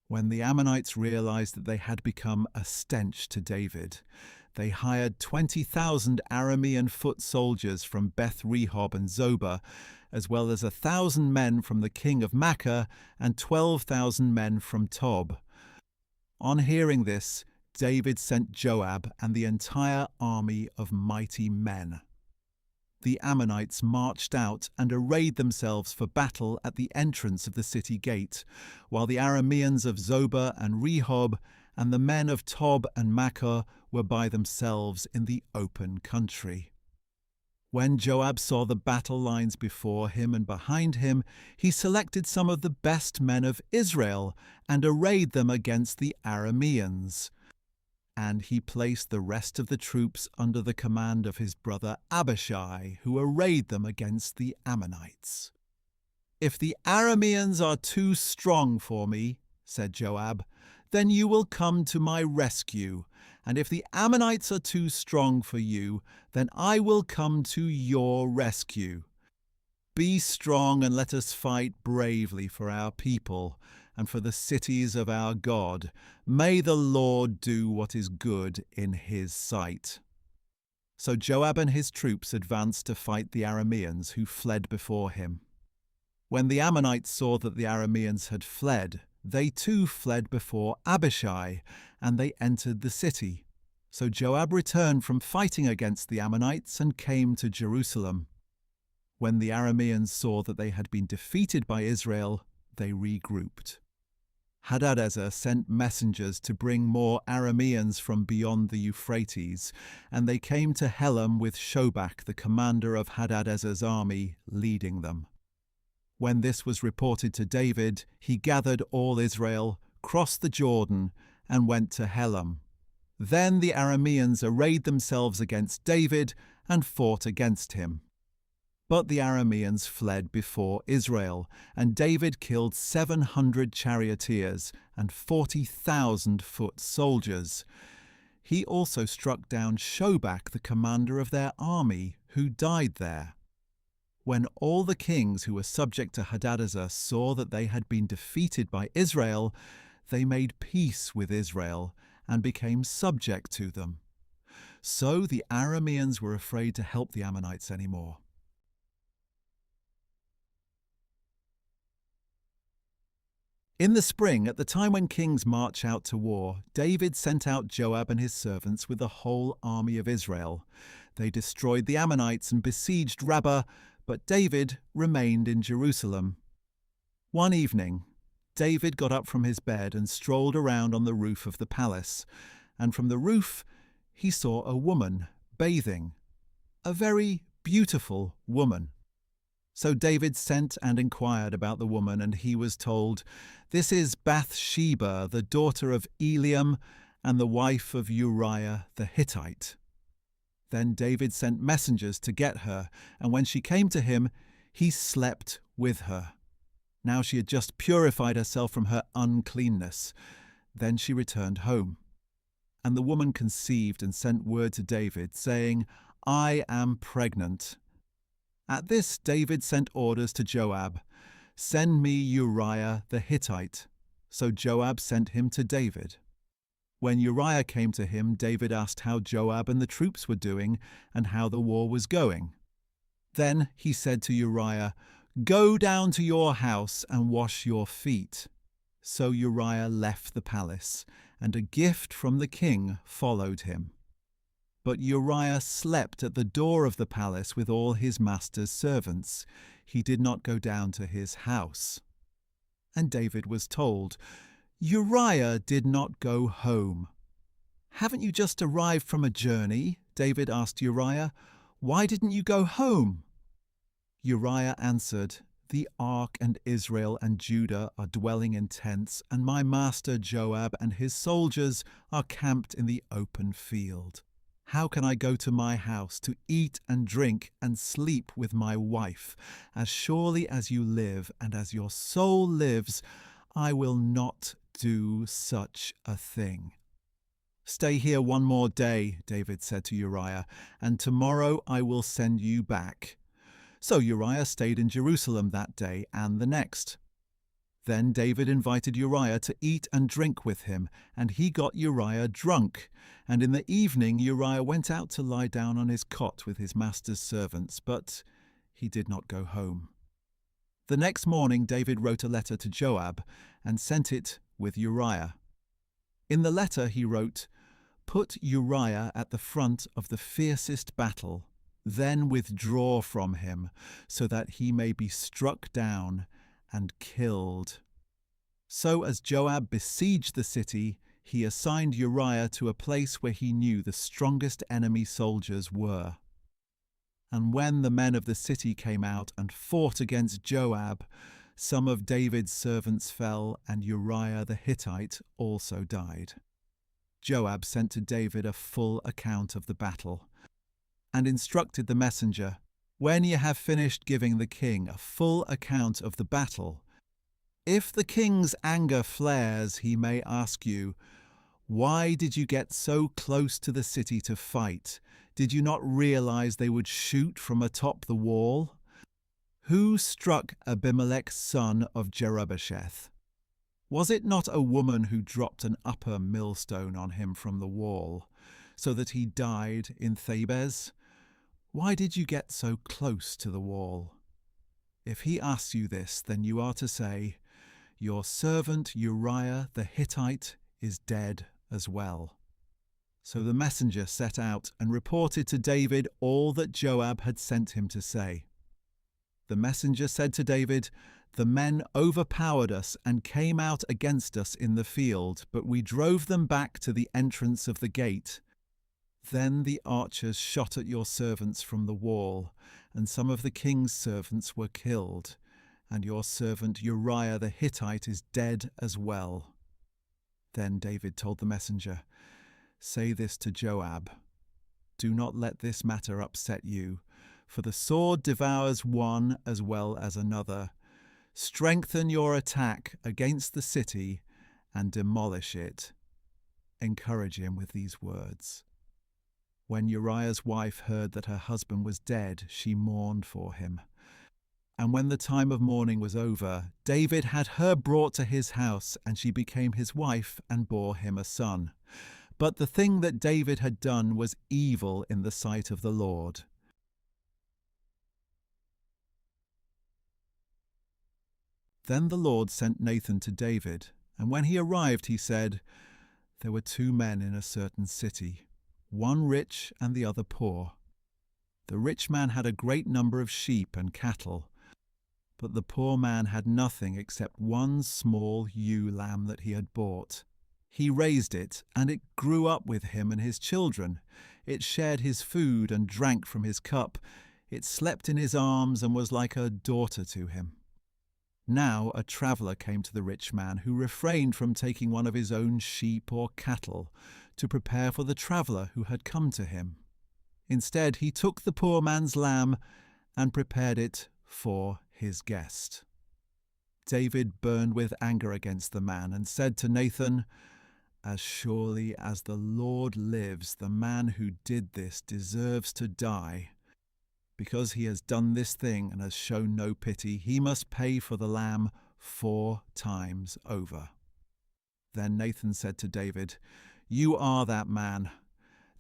When the Ammonites realized that they had become a stench to David, they hired 20,000 Aramean foot soldiers from Beth Rehob and Zobah, as well as 1,000 men from the king of Makkah and 12,000 men from Tob. On hearing this, David sent Joab and the entire army of mighty men. The Ammonites marched out and arrayed themselves for battle at the entrance of the city gate, while the Arameans of Zobah and Rehob and the men of Tob and Makkah were by themselves in the open country. When Joab saw the battle lines before him and behind him, he selected some of the best men of Israel and arrayed them against the Arameans. And he placed the rest of the troops under the command of his brother Abishai, who arrayed them against the Ammonites. "If the Arameans are too strong for me," said Joab, "then you will come to my rescue. And if the Ammonites are too strong for you, then I will come to your rescue. Be strong and let us fight bravely for our people and for the cities of our God. May the Lord do what is good in his sight." So Joab and his troops advanced to fight the Arameans, who fled before him. When the Ammonites saw that the Arameans had fled, they too fled before Abishai, and they entered the city. So Joab returned from fighting against the Ammonites and came to Jerusalem. When the Arameans saw that they had been defeated by Israel, they regrouped. Hadadezer sent messengers to bring more Arameans from beyond the Euphrates, and they came to Helam with Shobach, the commander of Hadadezer's army, leading them. When this was reported to David, he gathered all Israel, crossed the Jordan, and went to Helam. Then the Arameans arrayed themselves against David and fought against him. But the Arameans fled before Israel, and David killed 700 charioteers and 40,000 foot soldiers. He also struck down Shobach, the commander of their army, who died there. When all the kings who were subject to Hadadezer saw that they had been defeated by Israel, they made peace with Israel and became subject to them. So the Arameans were afraid to help the Ammonites anymore. In the spring, at the time when kings march out to war, David sent out Joab and his servants with the whole army of Israel. They destroyed the Ammonites and besieged Rabbah, but David remained in Jerusalem. One evening, David got up from his bed and strolled around on the roof of the palace, and from the roof he saw a woman bathing, a very beautiful woman. So David sent and inquired about the woman, and he was told, "This is Bathsheba, the daughter of Eliam, and the wife of Uriah the Hittite." Then David sent messengers to get her, and when she came to him, he slept with her. Now she had just purified herself from her uncleanness. Then she returned home. And the woman conceived and sent word to David, saying, "I am pregnant." At this David sent orders to Joab, "Send me Uriah the Hittite." So Joab sent him to David. When Uriah came to him, David asked how Joab and the troops were doing and how the war was going. Then he said to Uriah, "Go down to your house and wash your feet." So Uriah left the palace, and a gift from the king followed him. But Uriah slept at the door of the palace with all his master's servants. He did not go down to his house. And David was told, "Uriah did not go home." "Haven't you just arrived from a journey?" David asked Uriah. "Why didn't you go home?" Uriah answered, "The ark and Israel and Judah are dwelling in tents, and my master Joab and his soldiers are camped in the open field. How can I go to my house to eat and drink and sleep with my wife? As surely as you live and as your soul lives, I will not do such a thing." "Stay here one more day," David said to Uriah, "and tomorrow I will send you back." So Uriah stayed in Jerusalem that day and the next. Then David invited Uriah to eat and drink with him, and he got Uriah drunk. And in the evening Uriah went out to lie down on his cot with his master's servants, but he did not go home. The next morning David wrote a letter to Joab and sent it with Uriah. In the letter he wrote, "Put Uriah at the front of the fiercest battle, then withdraw from him, so that he may be struck down and killed." So as Joab besieged the city, he assigned Uriah to a place where he knew the strongest enemy soldiers were. And when the men of the city came out and fought against Joab, some of David's servants fell, and Uriah the Hittite also died. Joab sent to David a full account of the battle, and instructed the messenger, "When you have finished giving the king a full account of the battle, if the king's anger flares, he may ask you, 'Why did you get so close to the city to fight? Did you not realize they would shoot from atop the wall? Who struck Abimelech son of Jerubbesheth? Was it not a woman who dropped an upper millstone on him from the wall, so that he died in Thebez? Why did you get so close to the wall?' If he asks you this, then you are to say, 'Your servant Uriah the Hittite is dead as well.'" So the messenger set out and reported to David all that Joab had sent him to say. The messenger said to David, "The men overpowered us and came out against us in the field, but we drove them back to the entrance of the gate. Then the archers shot at your servants from the wall, and some of the king's servants were killed, and your servant Uriah the Hittite is dead as well." Then David told the messenger, "Say this to Joab, 'Do not let this matter upset you, for the sword devours one as well as another. Strengthen your attack against the city and demolish it.'" Encourage him with these words. When Uriah's wife heard that her husband was dead, she mourned for him. And when the time of mourning was over, David had her brought to his house, and she became his wife and bore him a son. But the thing that David had done was evil in the sight of the Lord. Then the Lord sent Nathan to David, and when he arrived he said, "There were 2 men in a certain city, one rich and the other poor. The rich man had a great number of sheep and cattle, but the poor man had nothing except one small ewe lamb that he had bought. He raised it, and it grew up with him and his children. It shared his food and drank from his cup. It slept in his arms and was like a daughter to him. Now a traveller came to the rich man, who refrained from taking one of his own sheep or cattle to prepare for the traveller who had come to him. Instead, he took the poor man's lamb and prepared it for his guest." David burned with anger against the man and said to Nathan, "As surely as the Lord lives, the man who did this deserves to die. Because he has done this thing and has shown no pity, he must pay for the lamb 4 times over." Then Nathan said to David, "You are that man.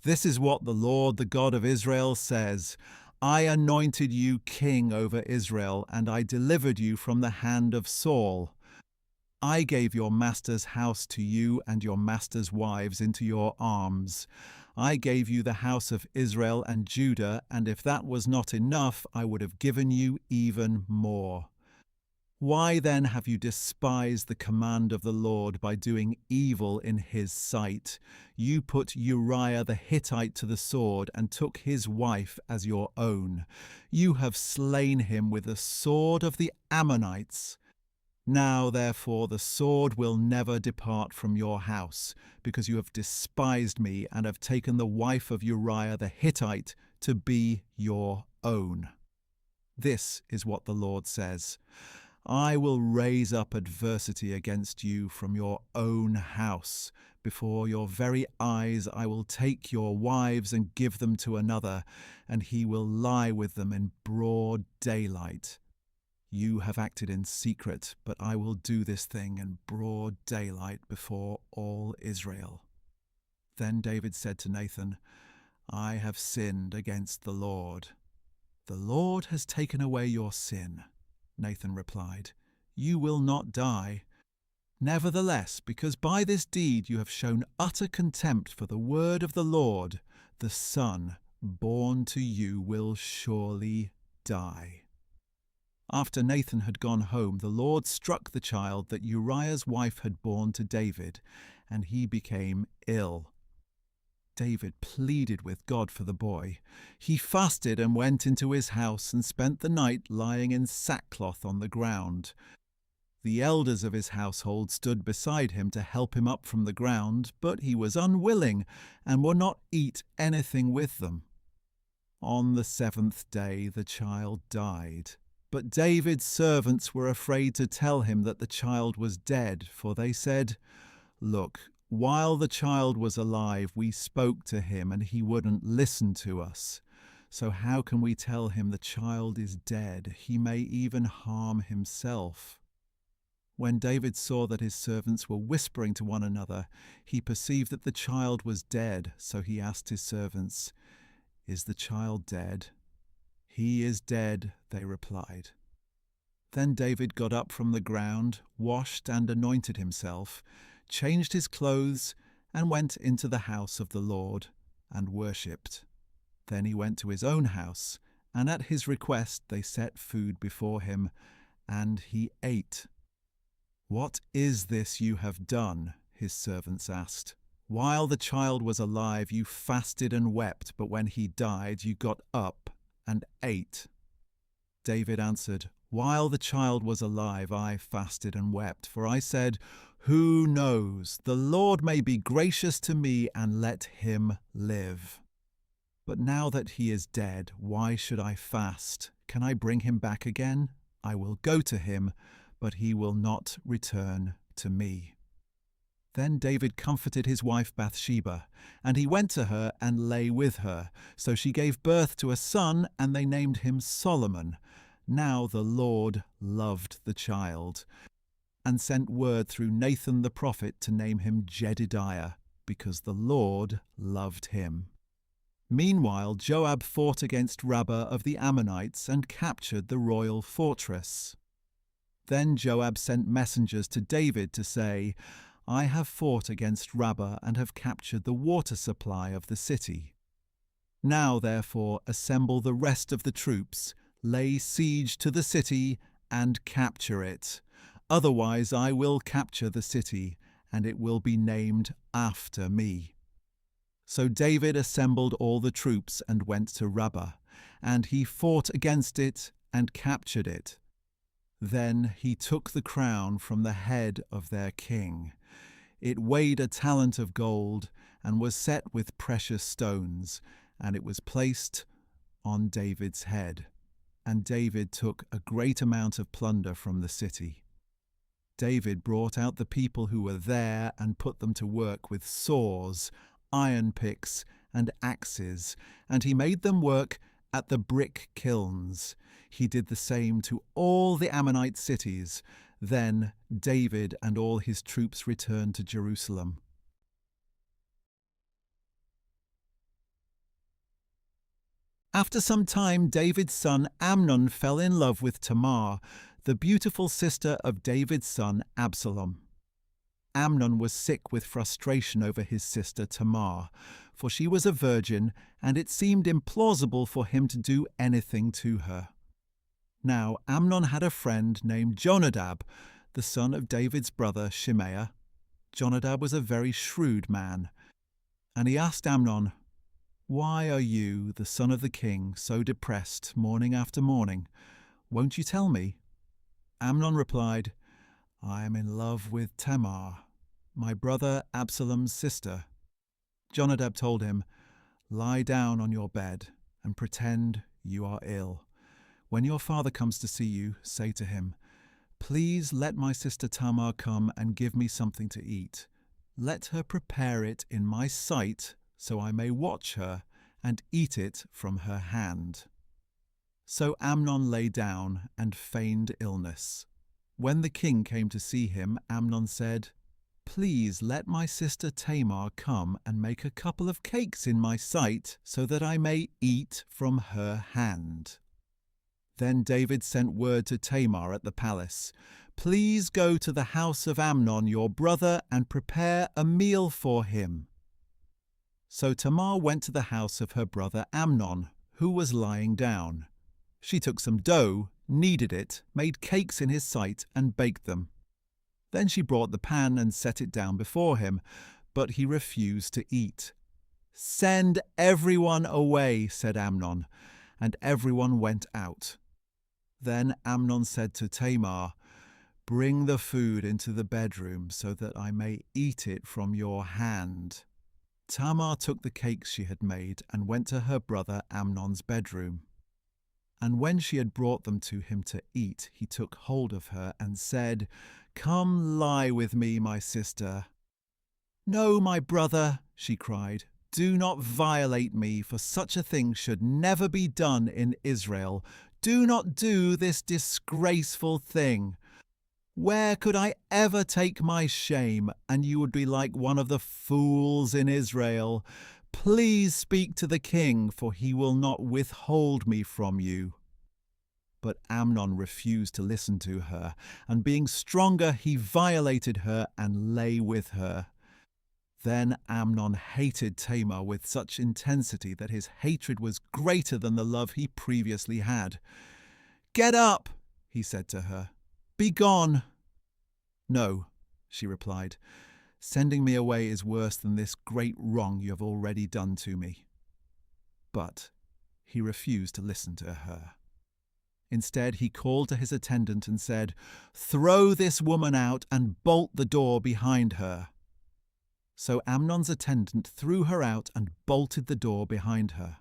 This is what the Lord, the God of Israel, says. I anointed you king over Israel, and I delivered you from the hand of Saul. I gave your master's house to you and your master's wives into your arms. I gave you the house of Israel and Judah, and if that was not enough, I would have given you even more. Why then have you despised the command of the Lord by doing evil in his sight? You put Uriah the Hittite to the sword and took his wife as your own. You have slain him with the sword of the Ammonites. Now, therefore, the sword will never depart from your house, because you have despised me and have taken the wife of Uriah the Hittite to be your own. This is what the Lord says. I will raise up adversity against you from your own house. Before your very eyes I will take your wives and give them to another, and he will lie with them in broad daylight. You have acted in secret, but I will do this thing in broad daylight before all Israel." Then David said to Nathan, "I have sinned against the Lord." "The Lord has taken away your sin," Nathan replied. "You will not die. Nevertheless, because by this deed you have shown utter contempt for the word of the Lord, the son born to you will surely die." After Nathan had gone home, the Lord struck the child that Uriah's wife had borne to David, and he became ill. David pleaded with God for the boy. He fasted and went into his house and spent the night lying in sackcloth on the ground. The elders of his household stood beside him to help him up from the ground, but he was unwilling and would not eat anything with them. On the 7th day the child died. But David's servants were afraid to tell him that the child was dead, for they said, "Look, while the child was alive, we spoke to him and he wouldn't listen to us. So how can we tell him the child is dead? He may even harm himself." When David saw that his servants were whispering to one another, he perceived that the child was dead, so he asked his servants, "Is the child dead?" "He is dead," they replied. Then David got up from the ground, washed and anointed himself, changed his clothes, and went into the house of the Lord and worshipped. Then he went to his own house, and at his request they set food before him, and he ate. "What is this you have done?" his servants asked. "While the child was alive, you fasted and wept, but when he died, you got up and ate." David answered, "While the child was alive, I fasted and wept, for I said, 'Who knows? The Lord may be gracious to me and let him live.' But now that he is dead, why should I fast? Can I bring him back again? I will go to him, but he will not return to me." Then David comforted his wife Bathsheba, and he went to her and lay with her. So she gave birth to a son, and they named him Solomon. Now the Lord loved the child, and sent word through Nathan the prophet to name him Jedidiah, because the Lord loved him. Meanwhile, Joab fought against Rabbah of the Ammonites and captured the royal fortress. Then Joab sent messengers to David to say, "I have fought against Rabbah and have captured the water supply of the city. Now, therefore, assemble the rest of the troops, lay siege to the city, and capture it. Otherwise I will capture the city, and it will be named after me." So David assembled all the troops and went to Rabbah, and he fought against it and captured it. Then he took the crown from the head of their king. It weighed a talent of gold and was set with precious stones, and it was placed on David's head. And David took a great amount of plunder from the city. David brought out the people who were there and put them to work with saws, iron picks, and axes, and he made them work at the brick kilns. He did the same to all the Ammonite cities. Then David and all his troops returned to Jerusalem. After some time, David's son Amnon fell in love with Tamar, the beautiful sister of David's son Absalom. Amnon was sick with frustration over his sister Tamar, for she was a virgin, and it seemed implausible for him to do anything to her. Now Amnon had a friend named Jonadab, the son of David's brother Shimea. Jonadab was a very shrewd man, and he asked Amnon, "Why are you, the son of the king, so depressed morning after morning? Won't you tell me?" Amnon replied, "I am in love with Tamar, my brother Absalom's sister." Jonadab told him, "Lie down on your bed and pretend you are ill. When your father comes to see you, say to him, 'Please let my sister Tamar come and give me something to eat. Let her prepare it in my sight so I may watch her and eat it from her hand." So Amnon lay down and feigned illness. When the king came to see him, Amnon said, "Please let my sister Tamar come and make a couple of cakes in my sight so that I may eat from her hand." Then David sent word to Tamar at the palace, "Please go to the house of Amnon your brother and prepare a meal for him." So Tamar went to the house of her brother Amnon, who was lying down. She took some dough, kneaded it, made cakes in his sight, and baked them. Then she brought the pan and set it down before him, but he refused to eat. "Send everyone away," said Amnon, and everyone went out. Then Amnon said to Tamar, "Bring the food into the bedroom so that I may eat it from your hand." Tamar took the cakes she had made and went to her brother Amnon's bedroom. And when she had brought them to him to eat, he took hold of her and said, "Come lie with me, my sister." "No, my brother," she cried, "do not violate me, for such a thing should never be done in Israel. Do not do this disgraceful thing. Where could I ever take my shame, and you would be like one of the fools in Israel? Please speak to the king, for he will not withhold me from you." But Amnon refused to listen to her, and being stronger, he violated her and lay with her. Then Amnon hated Tamar with such intensity that his hatred was greater than the love he previously had. "Get up," he said to her. "Be gone." "No," she replied. "Sending me away is worse than this great wrong you have already done to me." But he refused to listen to her. Instead, he called to his attendant and said, "Throw this woman out and bolt the door behind her." So Amnon's attendant threw her out and bolted the door behind her.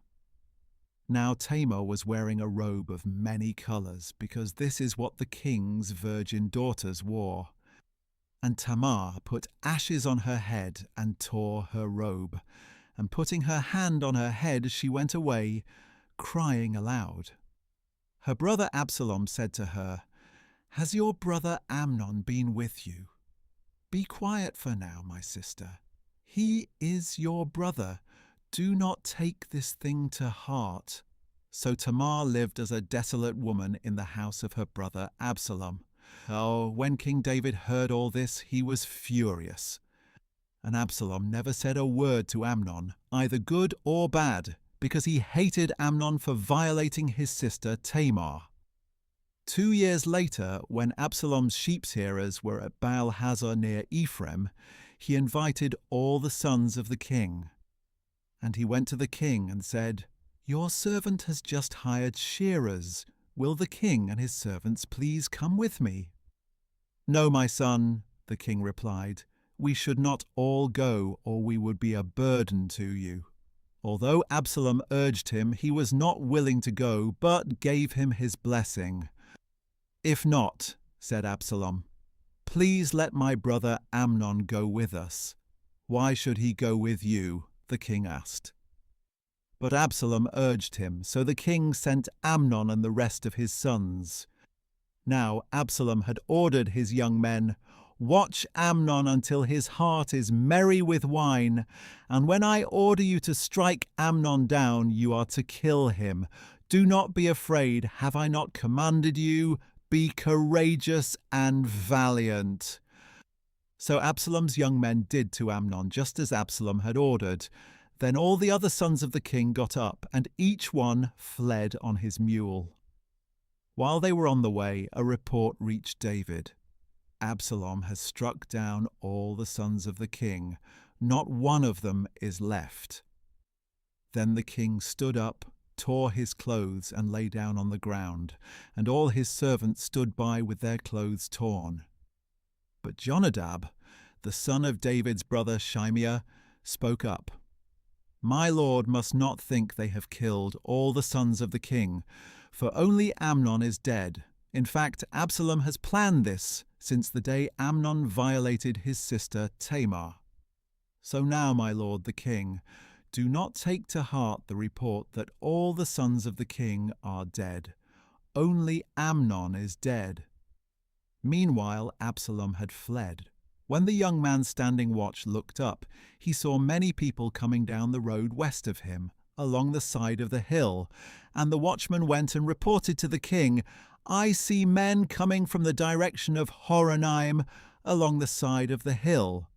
Now Tamar was wearing a robe of many colours, because this is what the king's virgin daughters wore. And Tamar put ashes on her head and tore her robe, and putting her hand on her head she went away, crying aloud. Her brother Absalom said to her, "Has your brother Amnon been with you? Be quiet for now, my sister. He is your brother. Do not take this thing to heart." So Tamar lived as a desolate woman in the house of her brother Absalom. Oh, when King David heard all this, he was furious. And Absalom never said a word to Amnon, either good or bad, because he hated Amnon for violating his sister Tamar. 2 years later, when Absalom's sheep-shearers were at Baal-Hazor near Ephraim, he invited all the sons of the king. And he went to the king and said, "Your servant has just hired shearers. Will the king and his servants please come with me?" "No, my son," the king replied. "We should not all go, or we would be a burden to you." Although Absalom urged him, he was not willing to go, but gave him his blessing. "If not," said Absalom, "please let my brother Amnon go with us." "Why should he go with you?" the king asked. But Absalom urged him, so the king sent Amnon and the rest of his sons. Now Absalom had ordered his young men, "Watch Amnon until his heart is merry with wine, and when I order you to strike Amnon down, you are to kill him. Do not be afraid, have I not commanded you? Be courageous and valiant." So Absalom's young men did to Amnon just as Absalom had ordered. Then all the other sons of the king got up, and each one fled on his mule. While they were on the way, a report reached David. "Absalom has struck down all the sons of the king. Not one of them is left." Then the king stood up, tore his clothes, and lay down on the ground, and all his servants stood by with their clothes torn. But Jonadab, the son of David's brother Shimea, spoke up. "My lord must not think they have killed all the sons of the king, for only Amnon is dead. In fact, Absalom has planned this since the day Amnon violated his sister Tamar. So now, my lord the king, do not take to heart the report that all the sons of the king are dead. Only Amnon is dead." Meanwhile, Absalom had fled. When the young man standing watch looked up, he saw many people coming down the road west of him, along the side of the hill, and the watchman went and reported to the king, "I see men coming from the direction of Horonaim, along the side of the hill."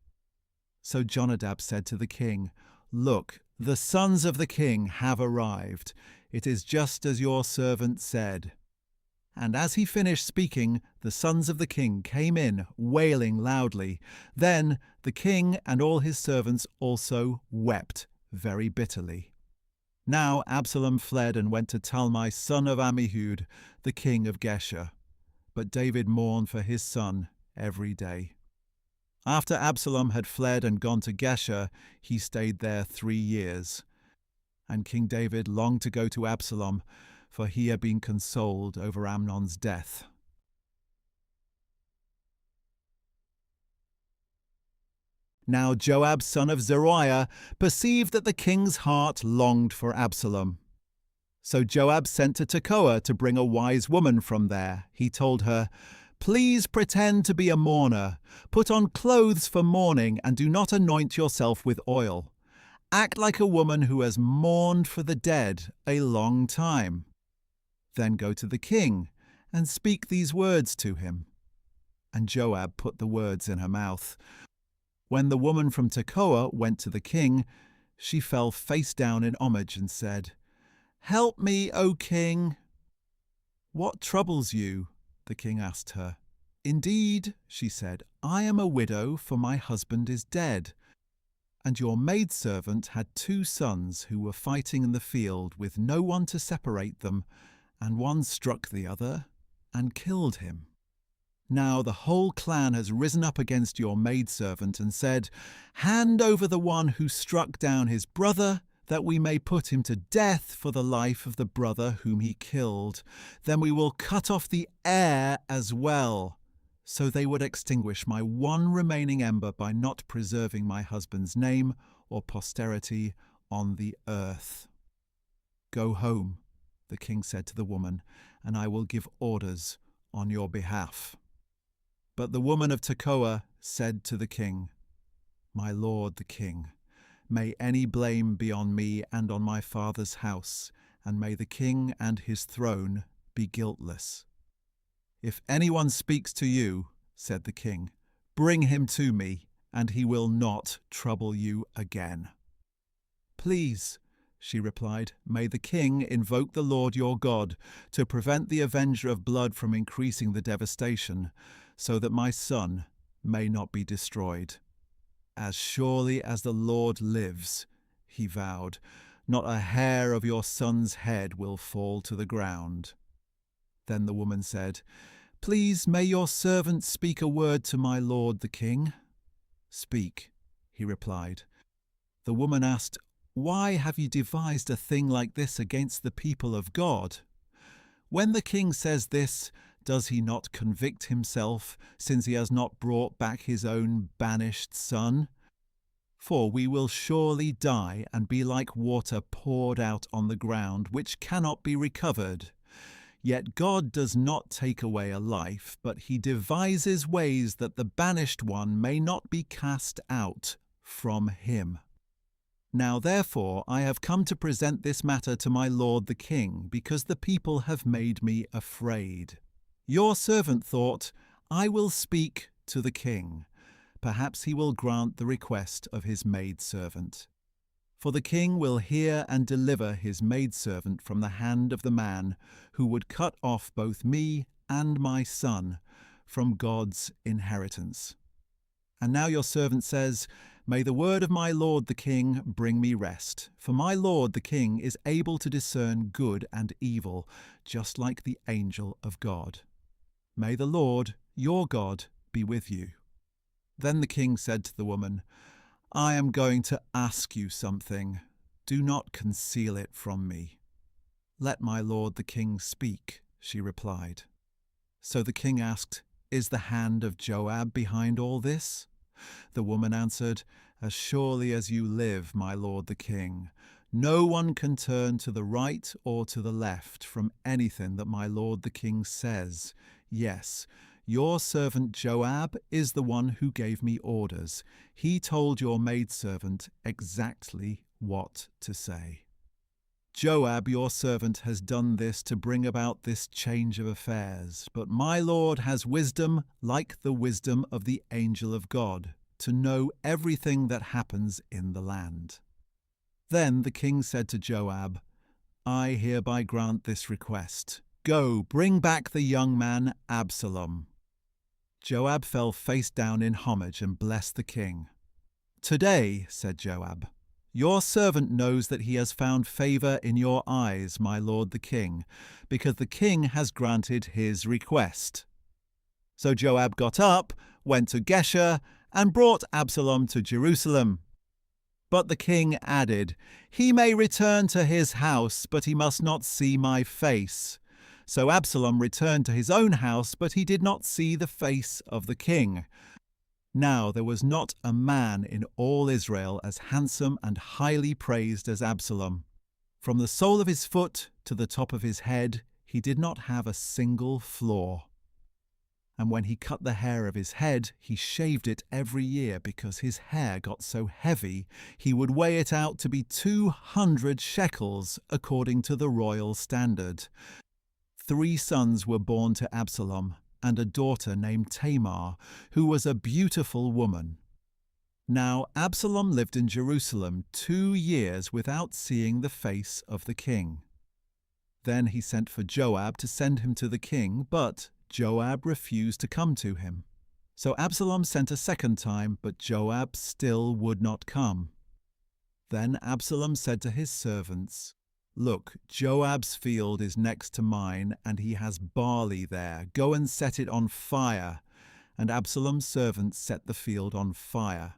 So Jonadab said to the king, "Look, the sons of the king have arrived. It is just as your servant said." And as he finished speaking, the sons of the king came in, wailing loudly. Then the king and all his servants also wept very bitterly. Now Absalom fled and went to Talmai, son of Ammihud, the king of Geshur. But David mourned for his son every day. After Absalom had fled and gone to Geshur, he stayed there 3 years. And King David longed to go to Absalom, for he had been consoled over Amnon's death. Now Joab, son of Zeruiah, perceived that the king's heart longed for Absalom. So Joab sent to Tekoa to bring a wise woman from there. He told her, "Please pretend to be a mourner. Put on clothes for mourning and do not anoint yourself with oil. Act like a woman who has mourned for the dead a long time. Then go to the king and speak these words to him." And Joab put the words in her mouth. When the woman from Tekoa went to the king, she fell face down in homage and said, "Help me, O king." "What troubles you?" the king asked her. "Indeed," she said, "I am a widow, for my husband is dead. And your maidservant had 2 sons who were fighting in the field with no one to separate them, and one struck the other and killed him. Now the whole clan has risen up against your maidservant and said, 'Hand over the one who struck down his brother, that we may put him to death for the life of the brother whom he killed. Then we will cut off the heir as well.' So they would extinguish my one remaining ember by not preserving my husband's name or posterity on the earth." "Go home," the king said to the woman, "and I will give orders on your behalf." But the woman of Tekoa said to the king, "My lord the king, may any blame be on me and on my father's house, and may the king and his throne be guiltless." "If anyone speaks to you," said the king, "bring him to me, and he will not trouble you again." "Please," she replied, "may the king invoke the Lord your God to prevent the avenger of blood from increasing the devastation, so that my son may not be destroyed. As surely as the Lord lives," he vowed, "not a hair of your son's head will fall to the ground." Then the woman said, "Please, may your servant speak a word to my lord the king?" "Speak," he replied. The woman asked, "Why have you devised a thing like this against the people of God? When the king says this, does he not convict himself, since he has not brought back his own banished son? For we will surely die and be like water poured out on the ground, which cannot be recovered. Yet God does not take away a life, but he devises ways that the banished one may not be cast out from him. Now therefore I have come to present this matter to my lord the king, because the people have made me afraid. Your servant thought, I will speak to the king. Perhaps he will grant the request of his maidservant. For the king will hear and deliver his maidservant from the hand of the man who would cut off both me and my son from God's inheritance. And now your servant says, May the word of my lord the king bring me rest, for my lord the king is able to discern good and evil, just like the angel of God. May the Lord, your God, be with you. Then the king said to the woman, I am going to ask you something. Do not conceal it from me. Let my lord the king speak, she replied. So the king asked, Is the hand of Joab behind all this? The woman answered, As surely as you live, my lord the king, no one can turn to the right or to the left from anything that my lord the king says. Yes, your servant Joab is the one who gave me orders. He told your maidservant exactly what to say. Joab, your servant, has done this to bring about this change of affairs, but my lord has wisdom like the wisdom of the angel of God, to know everything that happens in the land. Then the king said to Joab, I hereby grant this request. Go, bring back the young man Absalom. Joab fell face down in homage and blessed the king. Today, said Joab, your servant knows that he has found favor in your eyes, my lord the king, because the king has granted his request. So Joab got up, went to Geshur, and brought Absalom to Jerusalem. But the king added, He may return to his house, but he must not see my face. So Absalom returned to his own house, but he did not see the face of the king. Now there was not a man in all Israel as handsome and highly praised as Absalom. From the sole of his foot to the top of his head, he did not have a single flaw. And when he cut the hair of his head, he shaved it every year, because his hair got so heavy he would weigh it out to be 200 shekels, according to the royal standard. 3 sons were born to Absalom, and a daughter named Tamar, who was a beautiful woman. Now Absalom lived in Jerusalem 2 years without seeing the face of the king. Then he sent for Joab to send him to the king, but Joab refused to come to him. So Absalom sent a second time, but Joab still would not come. Then Absalom said to his servants, Look, Joab's field is next to mine, and he has barley there. Go and set it on fire. And Absalom's servants set the field on fire.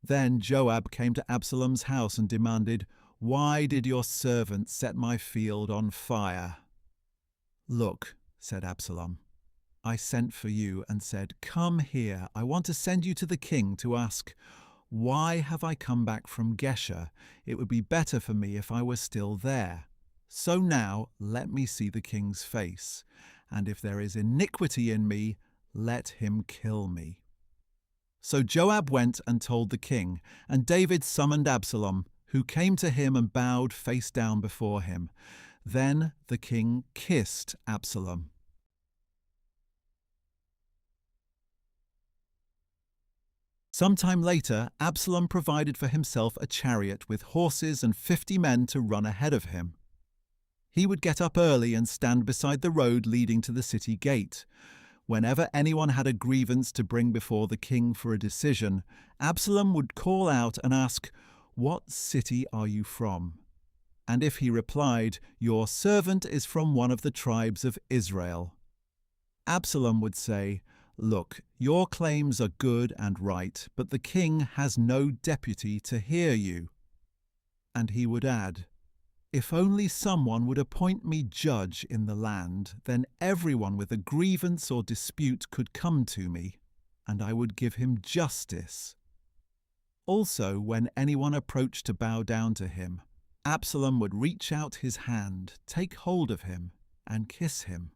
Then Joab came to Absalom's house and demanded, Why did your servant set my field on fire? Look, said Absalom, I sent for you and said, Come here, I want to send you to the king to ask, Why have I come back from Geshur? It would be better for me if I were still there. So now let me see the king's face, and if there is iniquity in me, let him kill me. So Joab went and told the king, and David summoned Absalom, who came to him and bowed face down before him. Then the king kissed Absalom. Sometime later, Absalom provided for himself a chariot with horses and 50 men to run ahead of him. He would get up early and stand beside the road leading to the city gate. Whenever anyone had a grievance to bring before the king for a decision, Absalom would call out and ask, What city are you from? And if he replied, Your servant is from one of the tribes of Israel, Absalom would say, Look, your claims are good and right, but the king has no deputy to hear you. And he would add, If only someone would appoint me judge in the land, then everyone with a grievance or dispute could come to me, and I would give him justice. Also, when anyone approached to bow down to him, Absalom would reach out his hand, take hold of him, and kiss him.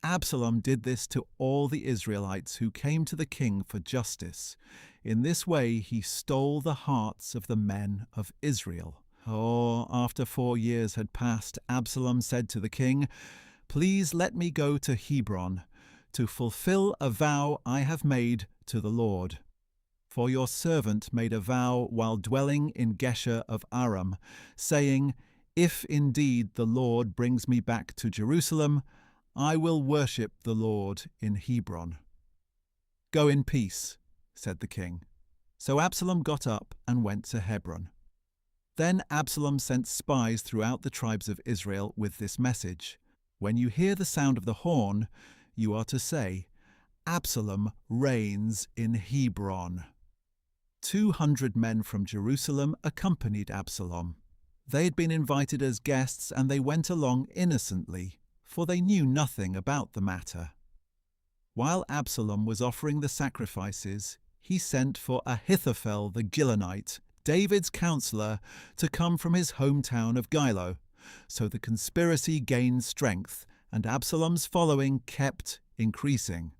Absalom did this to all the Israelites who came to the king for justice. In this way he stole the hearts of the men of Israel. After 4 years had passed, Absalom said to the king, "Please let me go to Hebron to fulfill a vow I have made to the Lord. For your servant made a vow while dwelling in Gesher of Aram, saying, 'If indeed the Lord brings me back to Jerusalem, I will worship the Lord in Hebron.'" "Go in peace," said the king. So Absalom got up and went to Hebron. Then Absalom sent spies throughout the tribes of Israel with this message: "When you hear the sound of the horn, you are to say, 'Absalom reigns in Hebron.'" 200 men from Jerusalem accompanied Absalom. They had been invited as guests, and they went along innocently, for they knew nothing about the matter. While Absalom was offering the sacrifices, he sent for Ahithophel the Gilonite, David's counselor, to come from his hometown of Gilo. So the conspiracy gained strength, and Absalom's following kept increasing.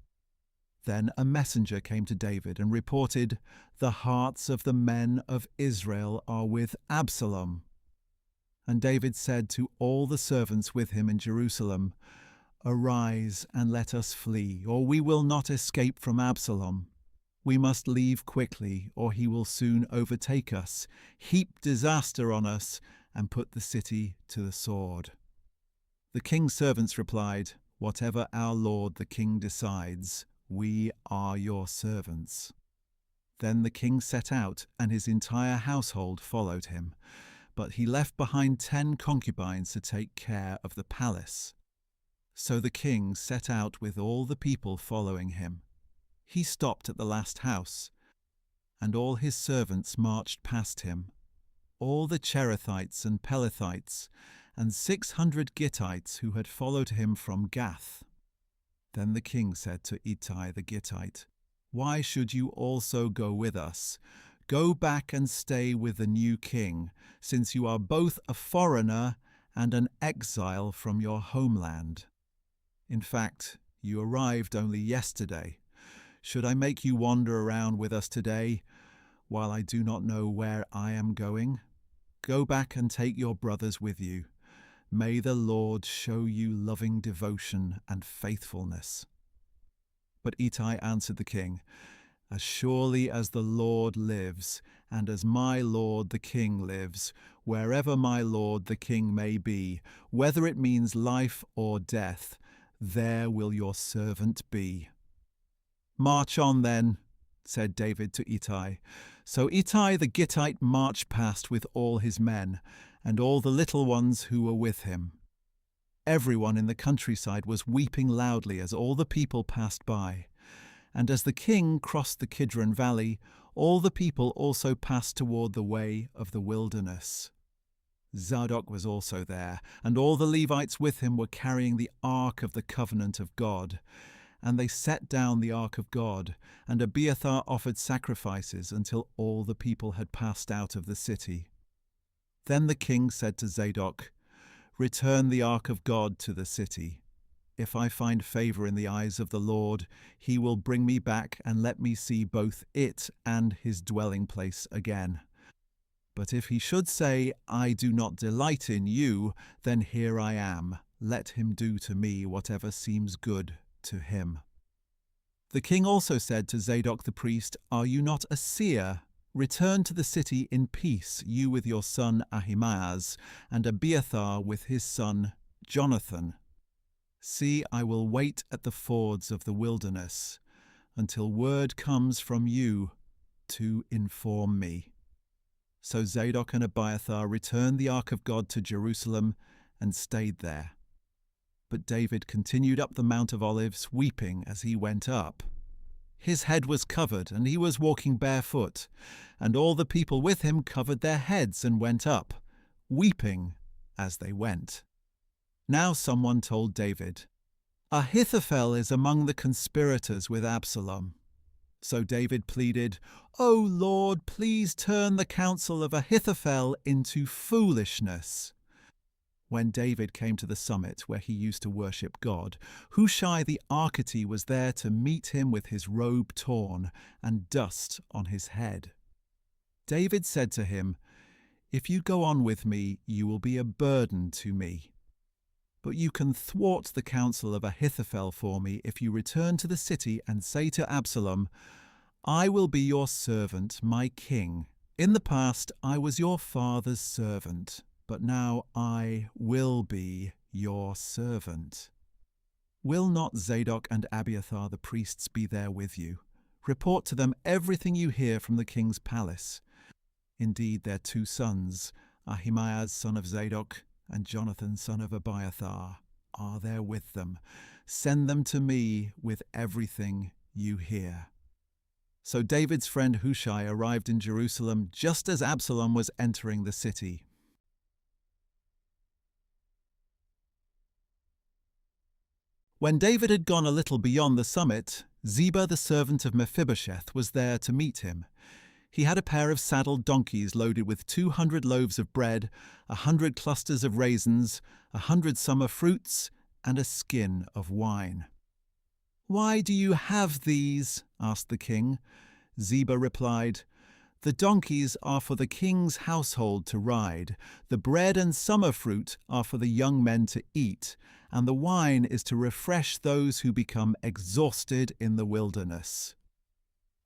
Then a messenger came to David and reported, "The hearts of the men of Israel are with Absalom." And David said to all the servants with him in Jerusalem, "Arise and let us flee, or we will not escape from Absalom. We must leave quickly, or he will soon overtake us, heap disaster on us, and put the city to the sword." The king's servants replied, "Whatever our lord the king decides, we are your servants." Then the king set out, and his entire household followed him. But he left behind 10 concubines to take care of the palace. So the king set out with all the people following him. He stopped at the last house, and all his servants marched past him, all the Cherethites and Pelethites, and 600 Gittites who had followed him from Gath. Then the king said to Ittai the Gittite, "Why should you also go with us? Go back and stay with the new king, since you are both a foreigner and an exile from your homeland. In fact, you arrived only yesterday. Should I make you wander around with us today, while I do not know where I am going? Go back and take your brothers with you. May the Lord show you loving devotion and faithfulness." But Ittai answered the king, "As surely as the Lord lives, and as my lord the king lives, wherever my lord the king may be, whether it means life or death, there will your servant be." "March on then," said David to Ittai. So Ittai the Gittite marched past with all his men, and all the little ones who were with him. Everyone in the countryside was weeping loudly as all the people passed by. And as the king crossed the Kidron Valley, all the people also passed toward the way of the wilderness. Zadok was also there, and all the Levites with him were carrying the ark of the covenant of God. And they set down the ark of God, and Abiathar offered sacrifices until all the people had passed out of the city. Then the king said to Zadok, "Return the ark of God to the city. If I find favor in the eyes of the Lord, he will bring me back and let me see both it and his dwelling place again. But if he should say, 'I do not delight in you,' then here I am. Let him do to me whatever seems good to him." The king also said to Zadok the priest, "Are you not a seer? Return to the city in peace, you with your son Ahimaaz, and Abiathar with his son Jonathan. See, I will wait at the fords of the wilderness until word comes from you to inform me." So Zadok and Abiathar returned the ark of God to Jerusalem and stayed there. But David continued up the Mount of Olives, weeping as he went up. His head was covered, and he was walking barefoot, and all the people with him covered their heads and went up, weeping as they went. Now someone told David, "Ahithophel is among the conspirators with Absalom." So David pleaded, "O Lord, please turn the counsel of Ahithophel into foolishness." When David came to the summit where he used to worship God, Hushai the Archite was there to meet him with his robe torn and dust on his head. David said to him, "If you go on with me, you will be a burden to me. But you can thwart the counsel of Ahithophel for me if you return to the city and say to Absalom, 'I will be your servant, my king. In the past I was your father's servant, but now I will be your servant.' Will not Zadok and Abiathar the priests be there with you? Report to them everything you hear from the king's palace. Indeed, their 2 sons, Ahimaaz son of Zadok and Jonathan son of Abiathar, are there with them. Send them to me with everything you hear." So David's friend Hushai arrived in Jerusalem just as Absalom was entering the city. When David had gone a little beyond the summit, Ziba the servant of Mephibosheth was there to meet him. He had a pair of saddled donkeys loaded with 200 loaves of bread, 100 clusters of raisins, 100 summer fruits, and a skin of wine. "Why do you have these?" asked the king. Ziba replied, "The donkeys are for the king's household to ride, the bread and summer fruit are for the young men to eat, and the wine is to refresh those who become exhausted in the wilderness."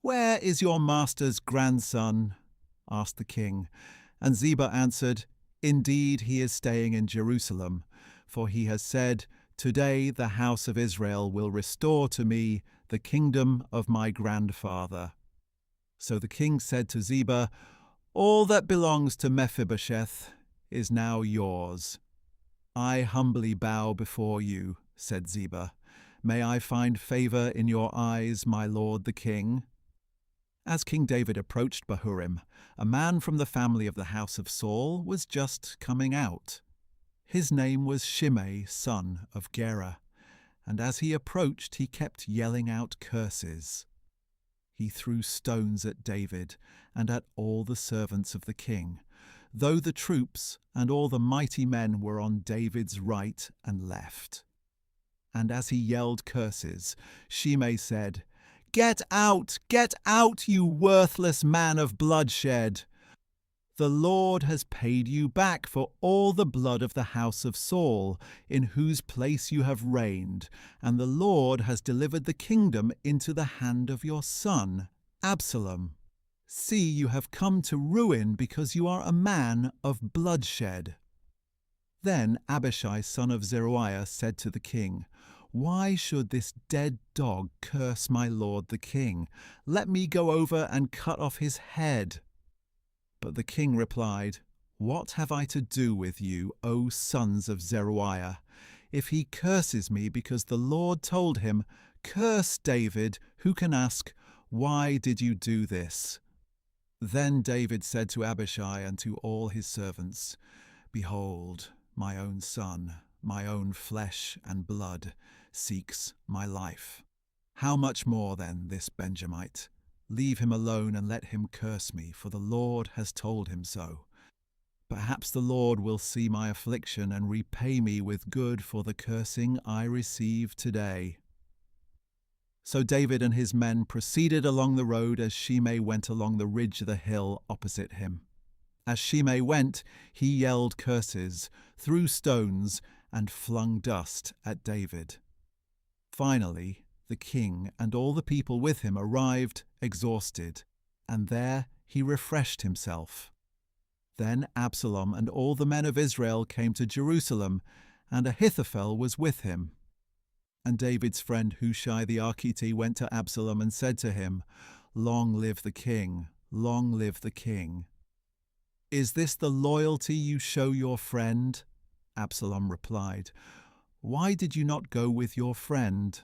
"Where is your master's grandson?" asked the king. And Ziba answered, "Indeed, he is staying in Jerusalem, for he has said, 'Today the house of Israel will restore to me the kingdom of my grandfather.'" So the king said to Ziba, "All that belongs to Mephibosheth is now yours." "I humbly bow before you," said Ziba. "May I find favor in your eyes, my lord the king?" As King David approached Bahurim, a man from the family of the house of Saul was just coming out. His name was Shimei, son of Gera, and as he approached he kept yelling out curses. He threw stones at David and at all the servants of the king, though the troops and all the mighty men were on David's right and left. And as he yelled curses, Shimei said, Get out, you worthless man of bloodshed! The Lord has paid you back for all the blood of the house of Saul, in whose place you have reigned, and the Lord has delivered the kingdom into the hand of your son, Absalom. See, you have come to ruin because you are a man of bloodshed. Then Abishai son of Zeruiah said to the king, Why should this dead dog curse my lord the king? Let me go over and cut off his head. But the king replied, What have I to do with you, O sons of Zeruiah? If he curses me because the Lord told him, Curse David, who can ask, Why did you do this? Then David said to Abishai and to all his servants, Behold, my own son, my own flesh and blood, seeks my life. How much more then this Benjamite? Leave him alone and let him curse me, for the Lord has told him so. Perhaps the Lord will see my affliction and repay me with good for the cursing I receive today. So David and his men proceeded along the road as Shimei went along the ridge of the hill opposite him. As Shimei went, he yelled curses, threw stones, and flung dust at David. Finally, the king and all the people with him arrived, exhausted, and there he refreshed himself. Then Absalom and all the men of Israel came to Jerusalem, and Ahithophel was with him. And David's friend Hushai the Archite went to Absalom and said to him, Long live the king, long live the king. Is this the loyalty you show your friend? Absalom replied, Why did you not go with your friend?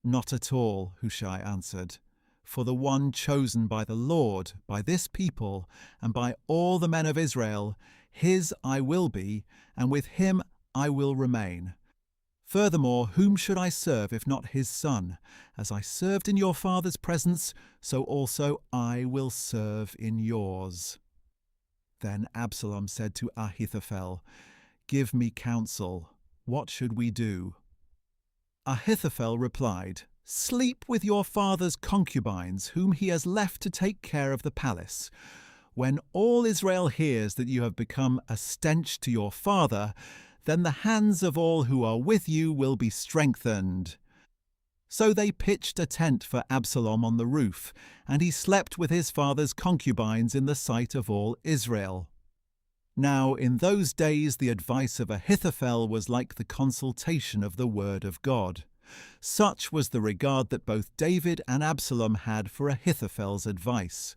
Not at all, Hushai answered, for the one chosen by the Lord, by this people, and by all the men of Israel, his I will be, and with him I will remain. Furthermore, whom should I serve if not his son? As I served in your father's presence, so also I will serve in yours." Then Absalom said to Ahithophel, "Give me counsel. What should we do?" Ahithophel replied, "Sleep with your father's concubines, whom he has left to take care of the palace. When all Israel hears that you have become a stench to your father, then the hands of all who are with you will be strengthened." So they pitched a tent for Absalom on the roof, and he slept with his father's concubines in the sight of all Israel. Now in those days the advice of Ahithophel was like the consultation of the word of God. Such was the regard that both David and Absalom had for Ahithophel's advice.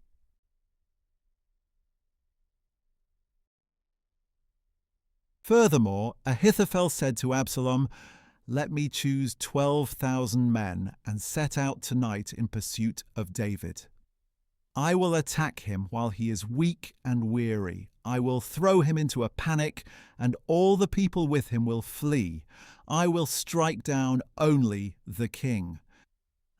Furthermore, Ahithophel said to Absalom, "Let me choose 12,000 men and set out tonight in pursuit of David. I will attack him while he is weak and weary. I will throw him into a panic, and all the people with him will flee. I will strike down only the king,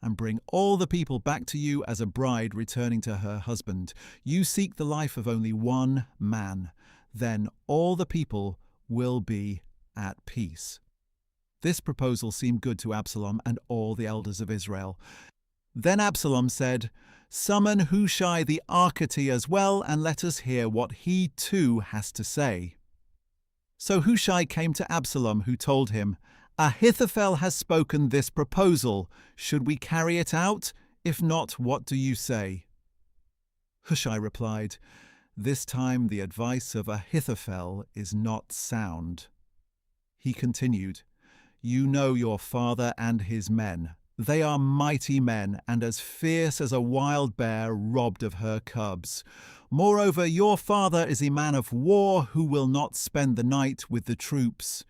and bring all the people back to you as a bride returning to her husband. You seek the life of only one man. Then all the people will be at peace." This proposal seemed good to Absalom and all the elders of Israel. Then Absalom said, "Summon Hushai the Archite as well, and let us hear what he too has to say." So Hushai came to Absalom, who told him, "Ahithophel has spoken this proposal. Should we carry it out? If not, what do you say?" Hushai replied, "This time the advice of Ahithophel is not sound." He continued, "You know your father and his men. They are mighty men, and as fierce as a wild bear robbed of her cubs. Moreover, your father is a man of war who will not spend the night with the troops.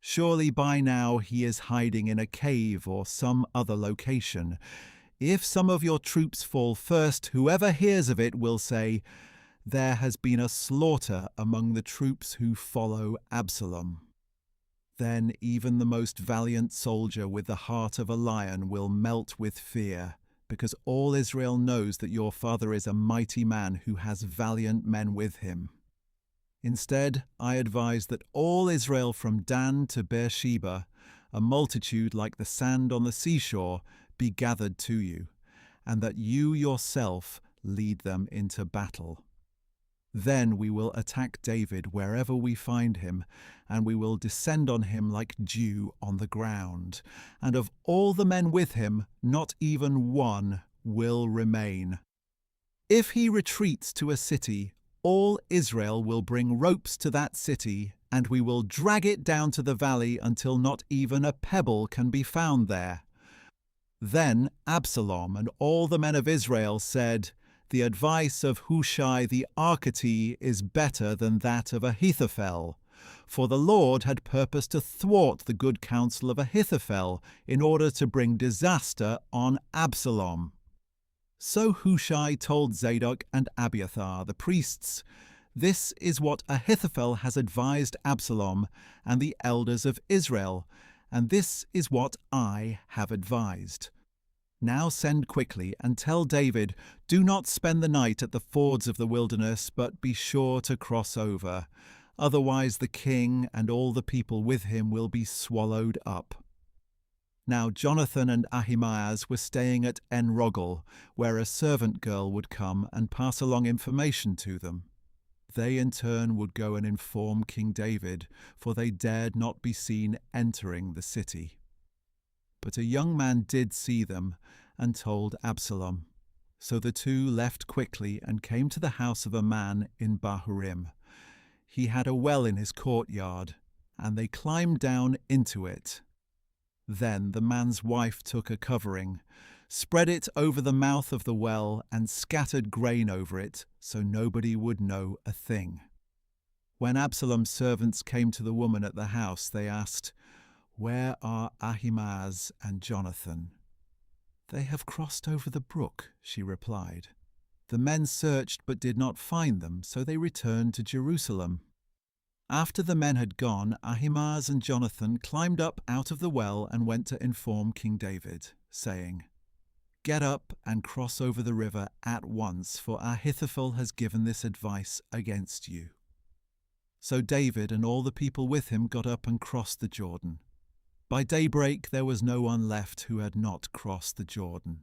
Surely by now he is hiding in a cave or some other location. If some of your troops fall first, whoever hears of it will say, 'There has been a slaughter among the troops who follow Absalom.' Then even the most valiant soldier with the heart of a lion will melt with fear, because all Israel knows that your father is a mighty man who has valiant men with him. Instead, I advise that all Israel from Dan to Beersheba, a multitude like the sand on the seashore, be gathered to you, and that you yourself lead them into battle. Then we will attack David wherever we find him, and we will descend on him like dew on the ground. And of all the men with him, not even one will remain. If he retreats to a city, all Israel will bring ropes to that city, and we will drag it down to the valley until not even a pebble can be found there." Then Absalom and all the men of Israel said, "The advice of Hushai the Archite is better than that of Ahithophel." For the Lord had purposed to thwart the good counsel of Ahithophel in order to bring disaster on Absalom. So Hushai told Zadok and Abiathar, the priests, "This is what Ahithophel has advised Absalom and the elders of Israel, and this is what I have advised. Now send quickly and tell David, 'Do not spend the night at the fords of the wilderness, but be sure to cross over. Otherwise the king and all the people with him will be swallowed up.'" Now Jonathan and Ahimaaz were staying at En-Rogel, where a servant girl would come and pass along information to them. They in turn would go and inform King David, for they dared not be seen entering the city. But a young man did see them and told Absalom. So the two left quickly and came to the house of a man in Bahurim. He had a well in his courtyard, and they climbed down into it. Then the man's wife took a covering, spread it over the mouth of the well, and scattered grain over it, so nobody would know a thing. When Absalom's servants came to the woman at the house, they asked, "Where are Ahimaaz and Jonathan?" "They have crossed over the brook," she replied. The men searched but did not find them, so they returned to Jerusalem. After the men had gone, Ahimaaz and Jonathan climbed up out of the well and went to inform King David, saying, "Get up and cross over the river at once, for Ahithophel has given this advice against you." So David and all the people with him got up and crossed the Jordan. By daybreak there was no one left who had not crossed the Jordan.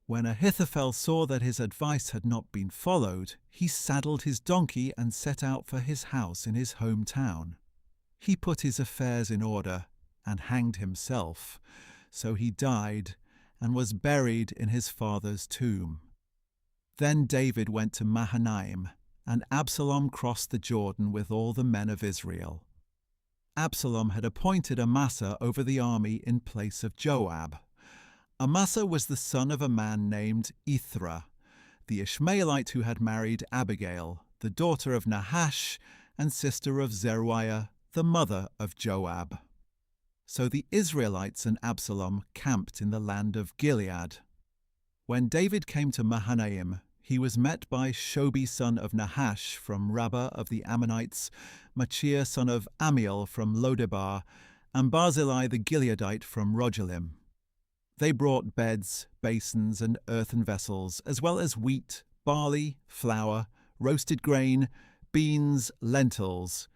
When Ahithophel saw that his advice had not been followed, he saddled his donkey and set out for his house in his hometown. He put his affairs in order and hanged himself, so he died and was buried in his father's tomb. Then David went to Mahanaim, and Absalom crossed the Jordan with all the men of Israel. Absalom had appointed Amasa over the army in place of Joab. Amasa was the son of a man named Ithra, the Ishmaelite who had married Abigail, the daughter of Nahash and sister of Zeruiah, the mother of Joab. So the Israelites and Absalom camped in the land of Gilead. When David came to Mahanaim, he was met by Shobi son of Nahash from Rabbah of the Ammonites, Machir son of Amiel from Lodebar, and Barzillai the Gileadite from Rogelim. They brought beds, basins, and earthen vessels, as well as wheat, barley, flour, roasted grain, beans, lentils,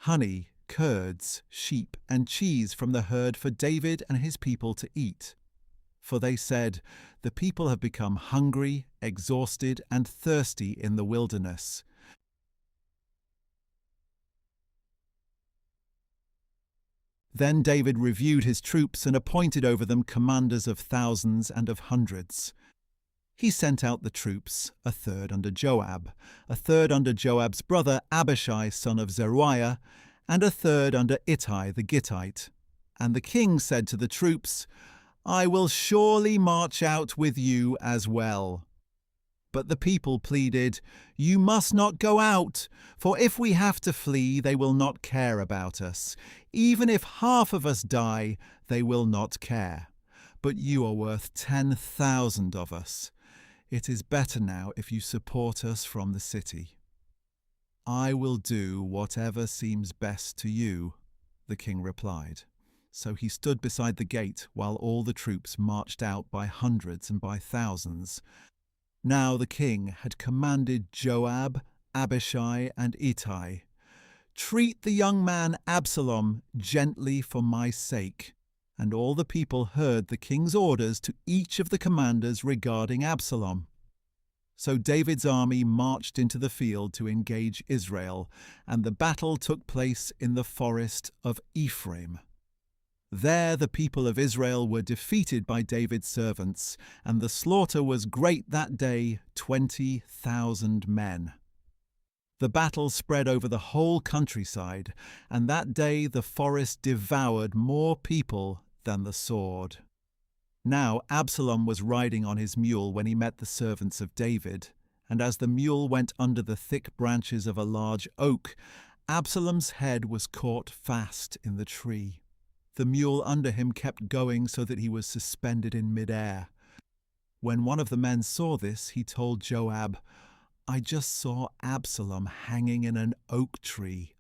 honey, curds, sheep, and cheese from the herd for David and his people to eat. For they said, "The people have become hungry, exhausted, and thirsty in the wilderness." Then David reviewed his troops and appointed over them commanders of thousands and of hundreds. He sent out the troops, a third under Joab, a third under Joab's brother Abishai son of Zeruiah, and a third under Ittai the Gittite. And the king said to the troops, "I will surely march out with you as well." But the people pleaded, "You must not go out, for if we have to flee, they will not care about us. Even if half of us die, they will not care. But you are worth 10,000 of us. It is better now if you support us from the city." "I will do whatever seems best to you," the king replied. So he stood beside the gate while all the troops marched out by hundreds and by thousands. Now the king had commanded Joab, Abishai, and Ittai, "Treat the young man Absalom gently for my sake." And all the people heard the king's orders to each of the commanders regarding Absalom. So David's army marched into the field to engage Israel, and the battle took place in the forest of Ephraim. There the people of Israel were defeated by David's servants, and the slaughter was great that day, 20,000 men. The battle spread over the whole countryside, and that day the forest devoured more people than the sword. Now Absalom was riding on his mule when he met the servants of David, and as the mule went under the thick branches of a large oak, Absalom's head was caught fast in the tree. The mule under him kept going so that he was suspended in mid-air. When one of the men saw this, he told Joab, "I just saw Absalom hanging in an oak tree."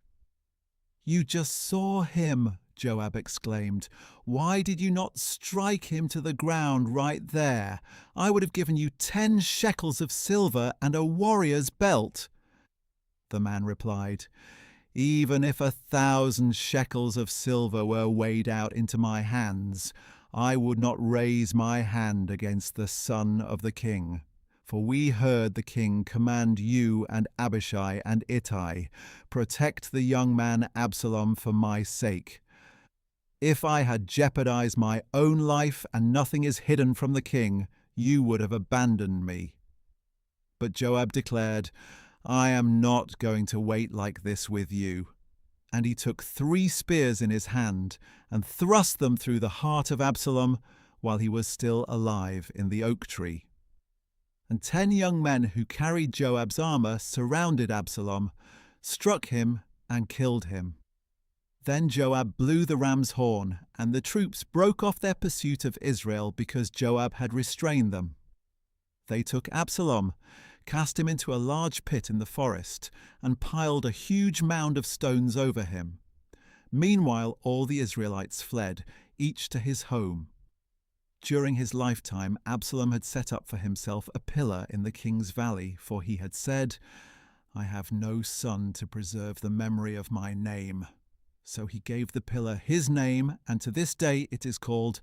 "You just saw him," Joab exclaimed. "Why did you not strike him to the ground right there? I would have given you 10 shekels of silver and a warrior's belt." The man replied, "Even if 1,000 shekels of silver were weighed out into my hands, I would not raise my hand against the son of the king. For we heard the king command you and Abishai and Ittai, 'Protect the young man Absalom for my sake.' If I had jeopardized my own life and nothing is hidden from the king, you would have abandoned me." But Joab declared, "I am not going to wait like this with you." And he took 3 spears in his hand and thrust them through the heart of Absalom while he was still alive in the oak tree. And 10 young men who carried Joab's armor surrounded Absalom, struck him, and killed him. Then Joab blew the ram's horn, and the troops broke off their pursuit of Israel because Joab had restrained them. They took Absalom, cast him into a large pit in the forest, and piled a huge mound of stones over him. Meanwhile, all the Israelites fled, each to his home. During his lifetime, Absalom had set up for himself a pillar in the king's valley, for he had said, "I have no son to preserve the memory of my name." So he gave the pillar his name, and to this day it is called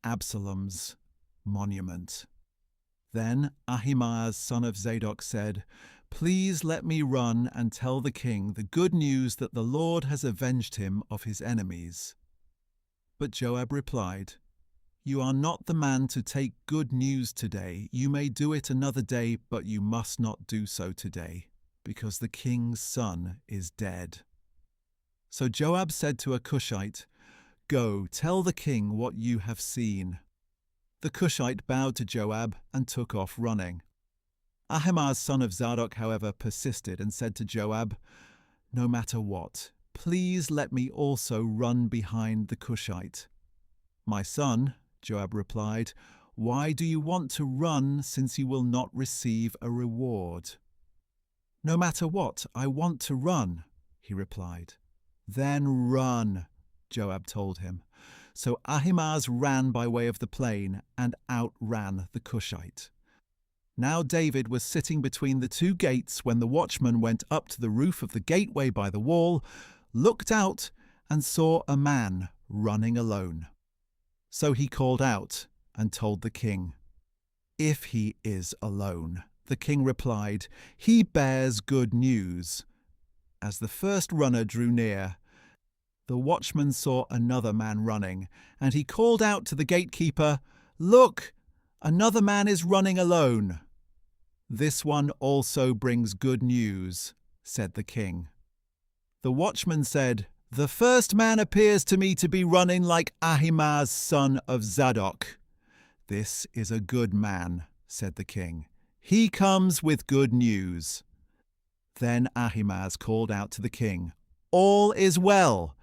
Absalom's monument. Then Ahimaaz, son of Zadok, said, "Please let me run and tell the king the good news that the Lord has avenged him of his enemies." But Joab replied, "You are not the man to take good news today. You may do it another day, but you must not do so today, because the king's son is dead." So Joab said to a Cushite, "Go, tell the king what you have seen." The Cushite bowed to Joab and took off running. Ahimaaz, son of Zadok, however, persisted and said to Joab, "No matter what, please let me also run behind the Cushite." "My son," Joab replied, "why do you want to run since you will not receive a reward?" "No matter what, I want to run," he replied. "Then run," Joab told him. So Ahimaaz ran by way of the plain and outran the Cushite. Now David was sitting between the two gates when the watchman went up to the roof of the gateway by the wall, looked out, and saw a man running alone. So he called out and told the king. "If he is alone," the king replied, "he bears good news." As the first runner drew near, the watchman saw another man running, and he called out to the gatekeeper, "Look, another man is running alone." "This one also brings good news," said the king. The watchman said, "The first man appears to me to be running like Ahimaaz, son of Zadok." "This is a good man," said the king. "He comes with good news." Then Ahimaaz called out to the king, "All is well,"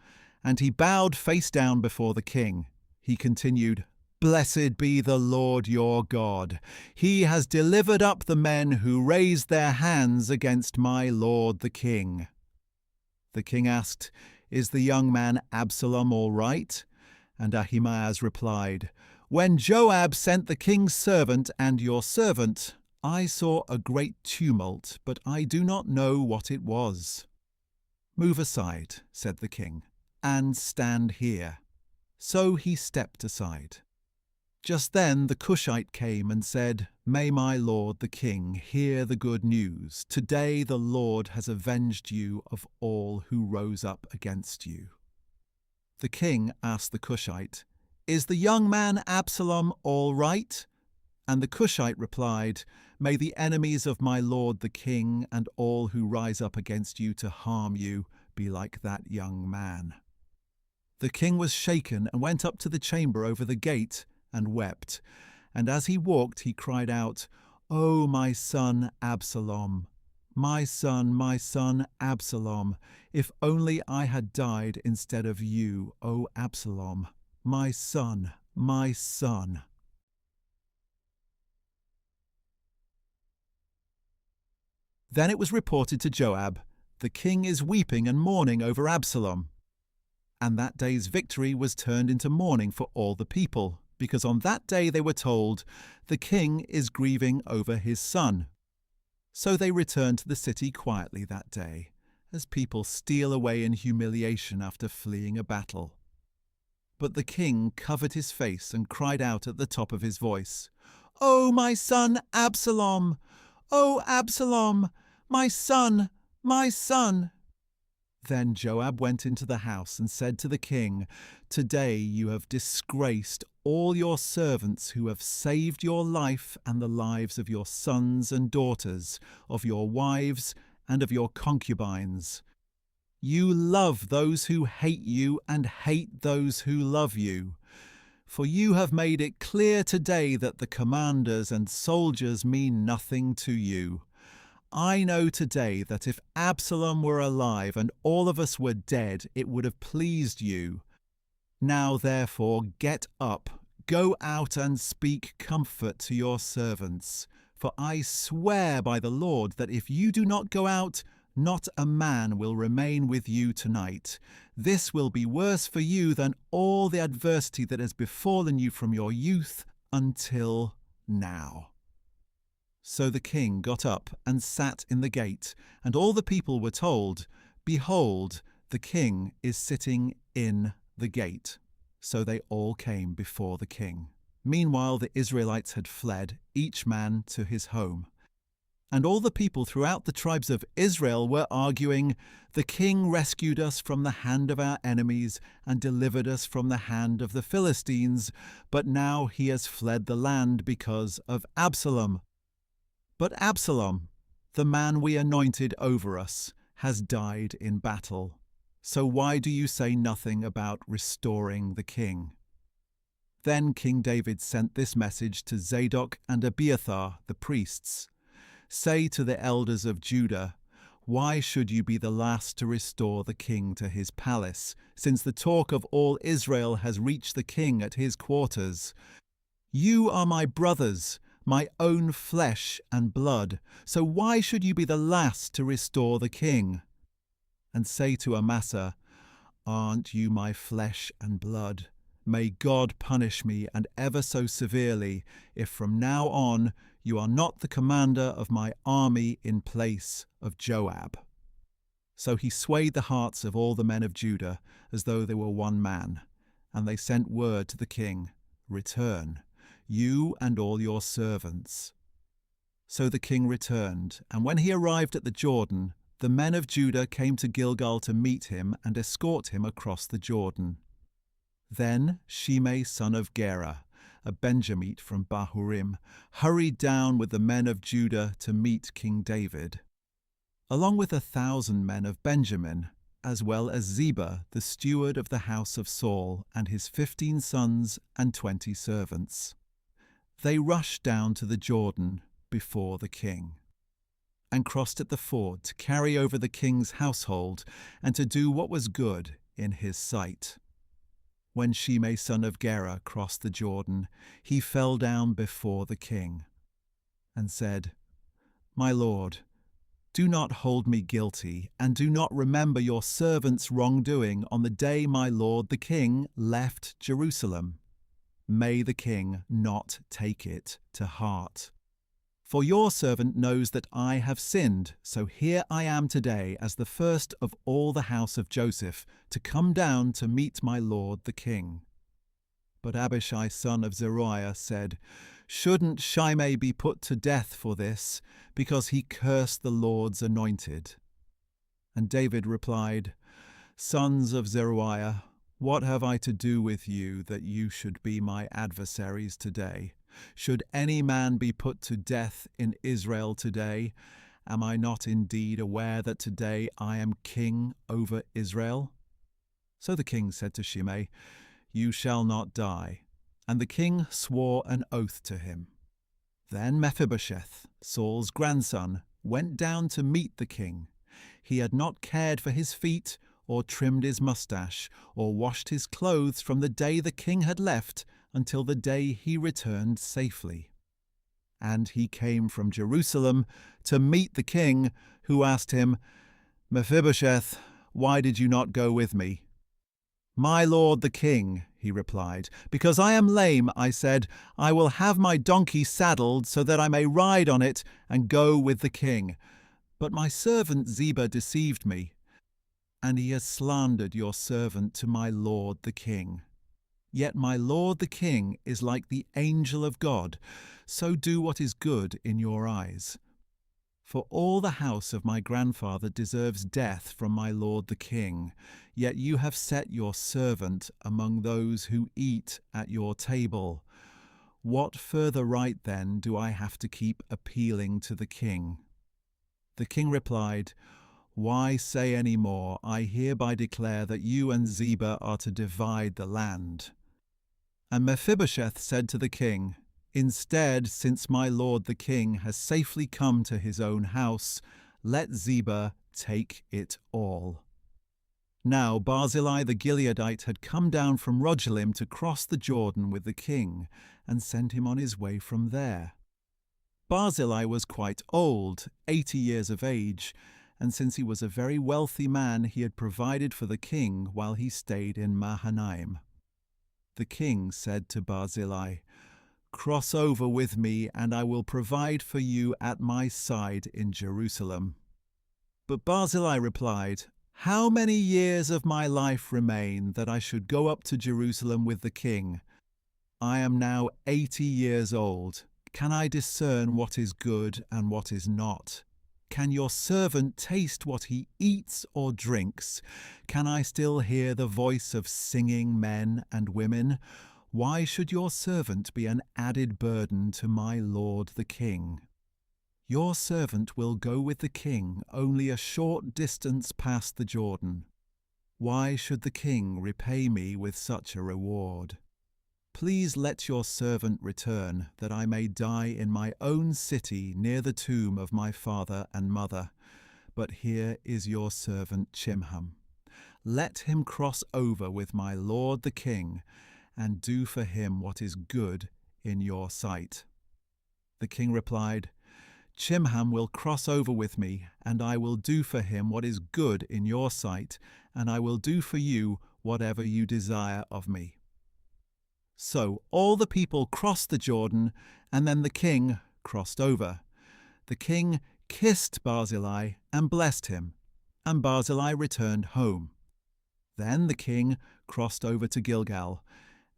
and he bowed face down before the king. He continued, "Blessed be the Lord your God. He has delivered up the men who raised their hands against my lord the king." The king asked, "Is the young man Absalom all right?" And Ahimaaz replied, "When Joab sent the king's servant and your servant, I saw a great tumult, but I do not know what it was." "Move aside," said the king, "and stand here." So he stepped aside. Just then the Cushite came and said, "May my lord the king hear the good news. Today the Lord has avenged you of all who rose up against you." The king asked the Cushite, "Is the young man Absalom all right?" And the Cushite replied, "May the enemies of my lord the king and all who rise up against you to harm you be like that young man." The king was shaken and went up to the chamber over the gate and wept. And as he walked, he cried out, "O my son Absalom, my son Absalom, if only I had died instead of you, O Absalom, my son, my son." Then it was reported to Joab, "The king is weeping and mourning over Absalom." And that day's victory was turned into mourning for all the people, because on that day they were told, "The king is grieving over his son." So they returned to the city quietly that day, as people steal away in humiliation after fleeing a battle. But the king covered his face and cried out at the top of his voice, "O my son Absalom! O Absalom! My son! My son!" Then Joab went into the house and said to the king, "Today you have disgraced all your servants who have saved your life and the lives of your sons and daughters, of your wives and of your concubines. You love those who hate you and hate those who love you. For you have made it clear today that the commanders and soldiers mean nothing to you. I know today that if Absalom were alive and all of us were dead, it would have pleased you. Now therefore get up, go out and speak comfort to your servants. For I swear by the Lord that if you do not go out, not a man will remain with you tonight. This will be worse for you than all the adversity that has befallen you from your youth until now." So the king got up and sat in the gate, and all the people were told, "Behold, the king is sitting in the gate." So they all came before the king. Meanwhile the Israelites had fled, each man to his home. And all the people throughout the tribes of Israel were arguing, "The king rescued us from the hand of our enemies and delivered us from the hand of the Philistines, but now he has fled the land because of Absalom. But Absalom, the man we anointed over us, has died in battle. So why do you say nothing about restoring the king?" Then King David sent this message to Zadok and Abiathar, the priests. "Say to the elders of Judah, why should you be the last to restore the king to his palace, since the talk of all Israel has reached the king at his quarters? You are my brothers, my own flesh and blood, so why should you be the last to restore the king? And say to Amasa, aren't you my flesh and blood? May God punish me, and ever so severely, if from now on you are not the commander of my army in place of Joab." So he swayed the hearts of all the men of Judah as though they were one man, and they sent word to the king, "Return, you and all your servants." So the king returned, and when he arrived at the Jordan, the men of Judah came to Gilgal to meet him and escort him across the Jordan. Then Shimei son of Gera, a Benjamite from Bahurim, hurried down with the men of Judah to meet King David, along with 1,000 men of Benjamin, as well as Ziba, the steward of the house of Saul, and his 15 sons and 20 servants. They rushed down to the Jordan before the king, and crossed at the ford to carry over the king's household and to do what was good in his sight. When Shimei son of Gera crossed the Jordan, he fell down before the king and said, "My lord, do not hold me guilty, and do not remember your servant's wrongdoing on the day my lord the king left Jerusalem. May the king not take it to heart. For your servant knows that I have sinned, so here I am today as the first of all the house of Joseph to come down to meet my lord the king." But Abishai son of Zeruiah said, "Shouldn't Shimei be put to death for this, because he cursed the Lord's anointed?" And David replied, "Sons of Zeruiah, what have I to do with you that you should be my adversaries today? Should any man be put to death in Israel today, am I not indeed aware that today I am king over Israel?" So the king said to Shimei, "You shall not die." And the king swore an oath to him. Then Mephibosheth, Saul's grandson, went down to meet the king. He had not cared for his feet, or trimmed his mustache, or washed his clothes from the day the king had left until the day he returned safely. And he came from Jerusalem to meet the king, who asked him, "Mephibosheth, why did you not go with me?" "My lord the king," he replied, "because I am lame, I said, I will have my donkey saddled so that I may ride on it and go with the king. But my servant Ziba deceived me, and he has slandered your servant to my lord the king. Yet my lord the king is like the angel of God, so do what is good in your eyes. For all the house of my grandfather deserves death from my lord the king, yet you have set your servant among those who eat at your table. What further right then do I have to keep appealing to the king?" The king replied, "Why say any more? I hereby declare that you and Ziba are to divide the land." And Mephibosheth said to the king, "Instead, since my lord the king has safely come to his own house, let Ziba take it all." Now Barzillai the Gileadite had come down from Rogelim to cross the Jordan with the king, and sent him on his way from there. Barzillai was quite old, 80 years of age, and since he was a very wealthy man, he had provided for the king while he stayed in Mahanaim. The king said to Barzillai, "Cross over with me, and I will provide for you at my side in Jerusalem." But Barzillai replied, "How many years of my life remain that I should go up to Jerusalem with the king? I am now 80 years old. Can I discern what is good and what is not? Can your servant taste what he eats or drinks? Can I still hear the voice of singing men and women? Why should your servant be an added burden to my lord the king? Your servant will go with the king only a short distance past the Jordan. Why should the king repay me with such a reward? Please let your servant return, that I may die in my own city near the tomb of my father and mother. But here is your servant Chimham. Let him cross over with my lord the king, and do for him what is good in your sight." The king replied, "Chimham will cross over with me, and I will do for him what is good in your sight, and I will do for you whatever you desire of me." So all the people crossed the Jordan, and then the king crossed over. The king kissed Barzillai and blessed him, and Barzillai returned home. Then the king crossed over to Gilgal,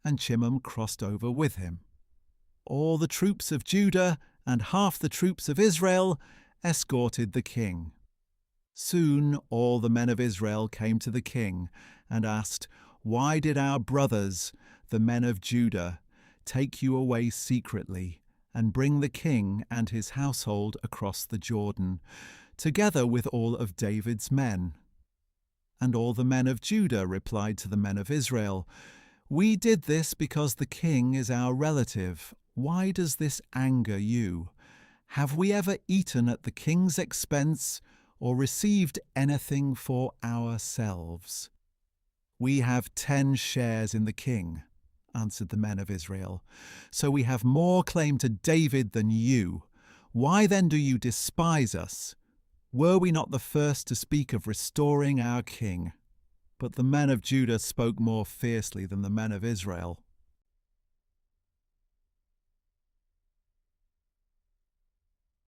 and Chimham crossed over with him. All the troops of Judah and half the troops of Israel escorted the king. Soon all the men of Israel came to the king and asked, "Why did our brothers, the men of Judah, take you away secretly and bring the king and his household across the Jordan, together with all of David's men?" And all the men of Judah replied to the men of Israel, "We did this because the king is our relative. Why does this anger you? Have we ever eaten at the king's expense or received anything for ourselves?" "We have 10 shares in the king," answered the men of Israel, "so we have more claim to David than you. Why then do you despise us? Were we not the first to speak of restoring our king?" But the men of Judah spoke more fiercely than the men of Israel.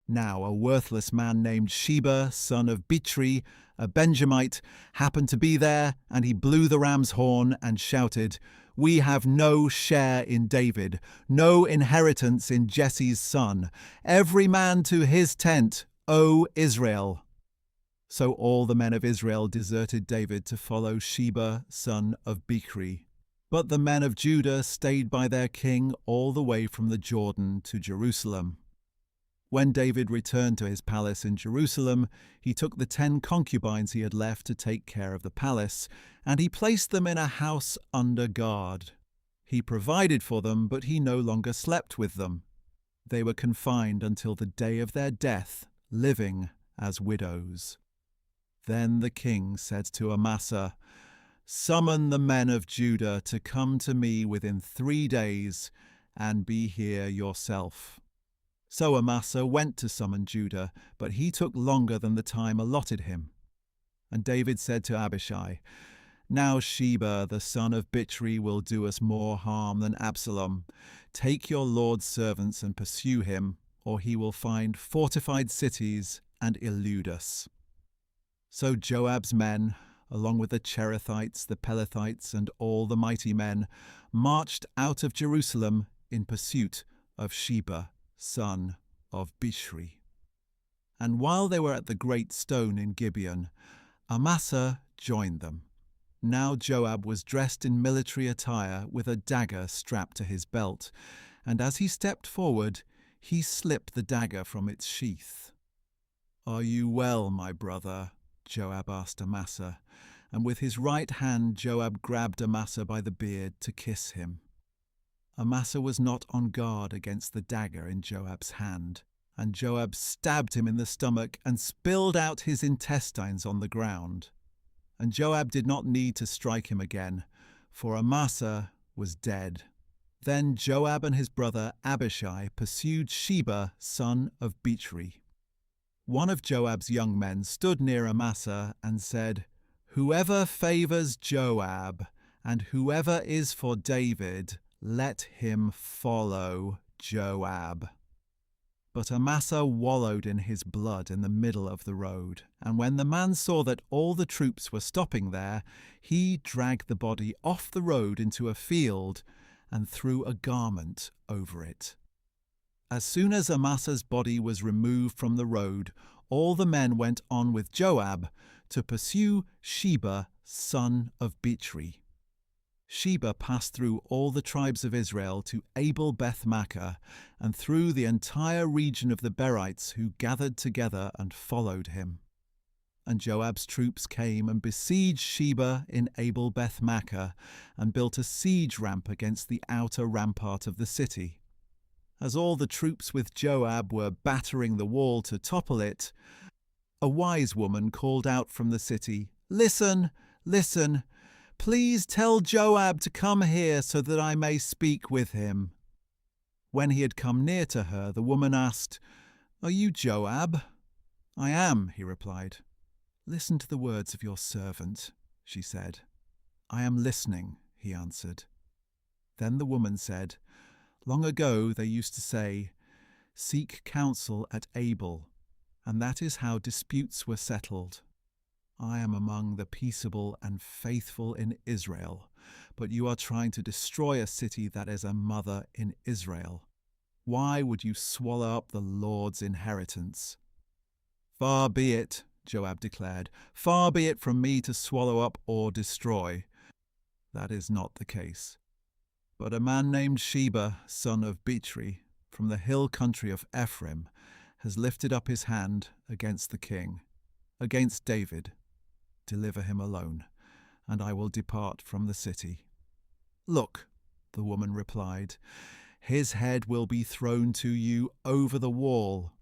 Now a worthless man named Sheba, son of Bichri, a Benjamite, happened to be there, and he blew the ram's horn and shouted, "We have no share in David, no inheritance in Jesse's son. Every man to his tent, O Israel!" So all the men of Israel deserted David to follow Sheba, son of Bichri. But the men of Judah stayed by their king all the way from the Jordan to Jerusalem. When David returned to his palace in Jerusalem, he took the 10 concubines he had left to take care of the palace, and he placed them in a house under guard. He provided for them, but he no longer slept with them. They were confined until the day of their death, living as widows. Then the king said to Amasa, "Summon the men of Judah to come to me within 3 days, and be here yourself." So Amasa went to summon Judah, but he took longer than the time allotted him. And David said to Abishai, "Now Sheba, the son of Bichri, will do us more harm than Absalom. Take your lord's servants and pursue him, or he will find fortified cities and elude us." So Joab's men, along with the Cherethites, the Pelethites, and all the mighty men, marched out of Jerusalem in pursuit of Sheba, son of Bichri. And while they were at the great stone in Gibeon, Amasa joined them. Now Joab was dressed in military attire with a dagger strapped to his belt, and as he stepped forward, he slipped the dagger from its sheath. "Are you well, my brother?" Joab asked Amasa, and with his right hand Joab grabbed Amasa by the beard to kiss him. Amasa was not on guard against the dagger in Joab's hand, and Joab stabbed him in the stomach and spilled out his intestines on the ground. And Joab did not need to strike him again, for Amasa was dead. Then Joab and his brother Abishai pursued Sheba, son of Bichri. One of Joab's young men stood near Amasa and said, "Whoever favors Joab, and whoever is for David, let him follow Joab." But Amasa wallowed in his blood in the middle of the road, and when the man saw that all the troops were stopping there, he dragged the body off the road into a field and threw a garment over it. As soon as Amasa's body was removed from the road, all the men went on with Joab to pursue Sheba, son of Bichri. Sheba passed through all the tribes of Israel to Abel Beth-Maachah and through the entire region of the Berites, who gathered together and followed him. And Joab's troops came and besieged Sheba in Abel Beth-Maachah and built a siege ramp against the outer rampart of the city. As all the troops with Joab were battering the wall to topple it, a wise woman called out from the city, "Listen, listen! Please tell Joab to come here so that I may speak with him." When he had come near to her, the woman asked, "Are you Joab?" "I am," he replied. "Listen to the words of your servant," she said. "I am listening," he answered. Then the woman said, "Long ago they used to say, 'Seek counsel at Abel,' and that is how disputes were settled. I am among the peaceable and faithful in Israel, but you are trying to destroy a city that is a mother in Israel. Why would you swallow up the Lord's inheritance?" "Far be it," Joab declared, "far be it from me to swallow up or destroy. That is not the case. But a man named Sheba, son of Bichri, from the hill country of Ephraim, has lifted up his hand against the king, against David. Deliver him alone, and I will depart from the city." "Look," the woman replied, "his head will be thrown to you over the wall."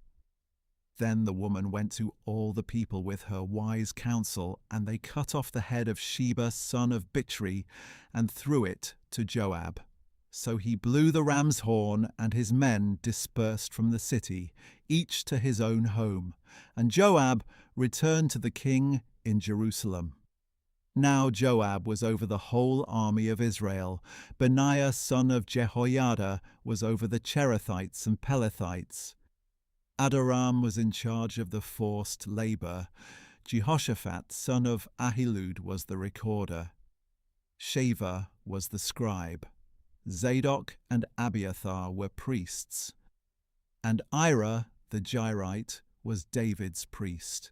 Then the woman went to all the people with her wise counsel, and they cut off the head of Sheba, son of Bichri, and threw it to Joab. So he blew the ram's horn, and his men dispersed from the city, each to his own home, and Joab returned to the king in Jerusalem. Now Joab was over the whole army of Israel. Benaiah, son of Jehoiada, was over the Cherethites and Pelethites. Adoram was in charge of the forced labor. Jehoshaphat, son of Ahilud, was the recorder. Sheva was the scribe. Zadok and Abiathar were priests. And Ira, the Jairite, was David's priest.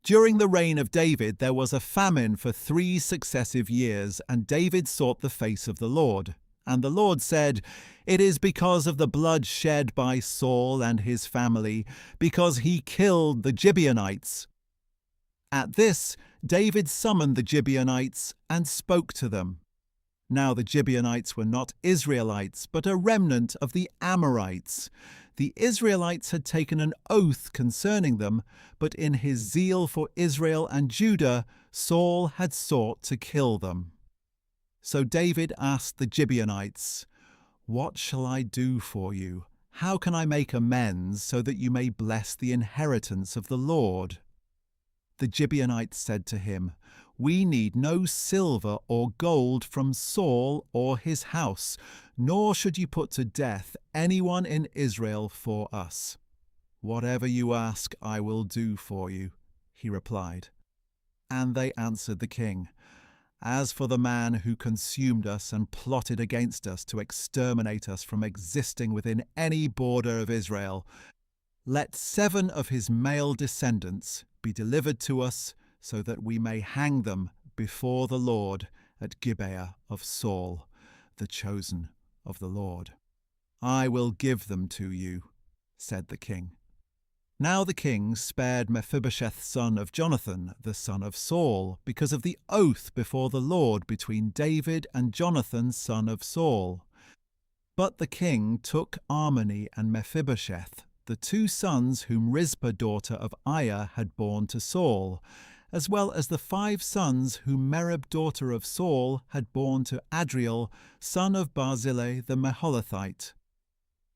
During the reign of David, there was a famine for 3 successive years, and David sought the face of the Lord. And the Lord said, "It is because of the blood shed by Saul and his family, because he killed the Gibeonites." At this, David summoned the Gibeonites and spoke to them. Now the Gibeonites were not Israelites, but a remnant of the Amorites. The Israelites had taken an oath concerning them, but in his zeal for Israel and Judah, Saul had sought to kill them. So David asked the Gibeonites, "What shall I do for you? How can I make amends so that you may bless the inheritance of the Lord?" The Gibeonites said to him, "We need no silver or gold from Saul or his house, nor should you put to death anyone in Israel for us." "Whatever you ask, I will do for you," he replied. And they answered the king, "As for the man who consumed us and plotted against us to exterminate us from existing within any border of Israel, let 7 of his male descendants be delivered to us, so that we may hang them before the Lord at Gibeah of Saul, the chosen of the Lord." "I will give them to you," said the king. Now the king spared Mephibosheth, son of Jonathan, the son of Saul, because of the oath before the Lord between David and Jonathan, son of Saul. But the king took Armoni and Mephibosheth, the 2 sons whom Rizpah, daughter of Aiah, had borne to Saul, as well as the 5 sons whom Merab daughter of Saul had borne to Adriel, son of Barzillai the Meholathite.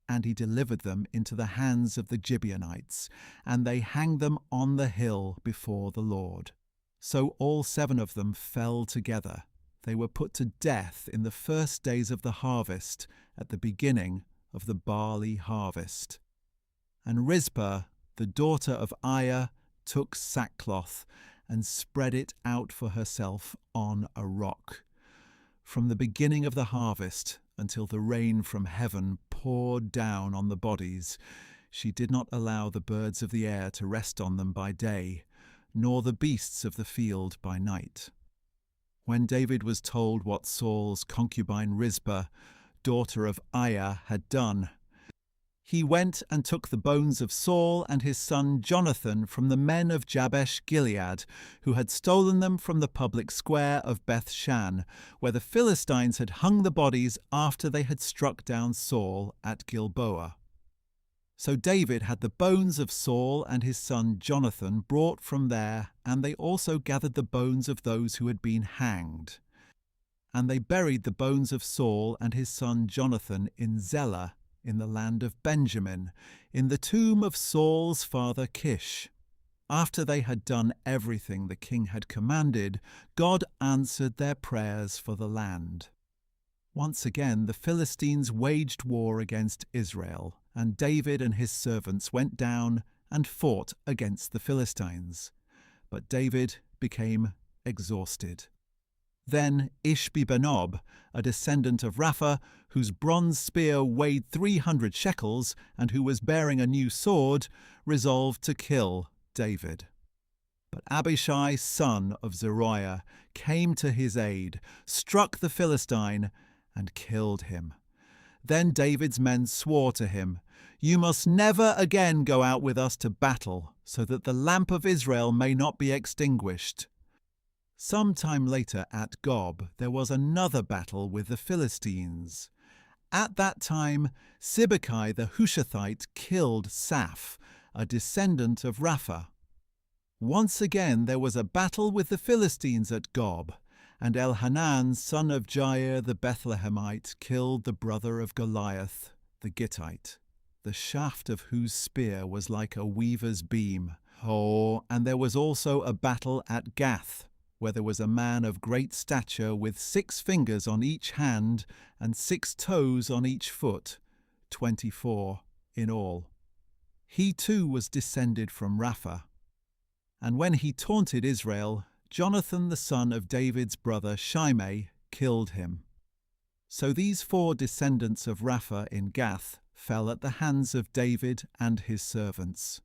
And he delivered them into the hands of the Gibeonites, and they hanged them on the hill before the Lord. So all 7 of them fell together. They were put to death in the first days of the harvest, at the beginning of the barley harvest. And Rizpah, the daughter of Aiah, took sackcloth and spread it out for herself on a rock. From the beginning of the harvest until the rain from heaven poured down on the bodies, she did not allow the birds of the air to rest on them by day, nor the beasts of the field by night. When David was told what Saul's concubine Rizpah, daughter of Aiah, had done, he went and took the bones of Saul and his son Jonathan from the men of Jabesh Gilead, who had stolen them from the public square of Beth-shan, where the Philistines had hung the bodies after they had struck down Saul at Gilboa. So David had the bones of Saul and his son Jonathan brought from there, and they also gathered the bones of those who had been hanged. And they buried the bones of Saul and his son Jonathan in Zelah, in the land of Benjamin, in the tomb of Saul's father Kish. After they had done everything the king had commanded, God answered their prayers for the land. Once again the Philistines waged war against Israel, and David and his servants went down and fought against the Philistines. But David became exhausted. Then Ishbi-benob, a descendant of Rapha, whose bronze spear weighed 300 shekels and who was bearing a new sword, resolved to kill David. But Abishai, son of Zeruiah, came to his aid, struck the Philistine, and killed him. Then David's men swore to him, "You must never again go out with us to battle, so that the lamp of Israel may not be extinguished." Some time later at Gob there was another battle with the Philistines. At that time Sibbecai the Hushathite killed Saph, a descendant of Rapha. Once again there was a battle with the Philistines at Gob, and Elhanan son of Jair the Bethlehemite killed the brother of Goliath the Gittite, the shaft of whose spear was like a weaver's beam. And there was also a battle at Gath, where there was a man of great stature with 6 fingers on each hand and 6 toes on each foot, 24 in all. He too was descended from Rapha. And when he taunted Israel, Jonathan the son of David's brother Shimei killed him. So these 4 descendants of Rapha in Gath fell at the hands of David and his servants.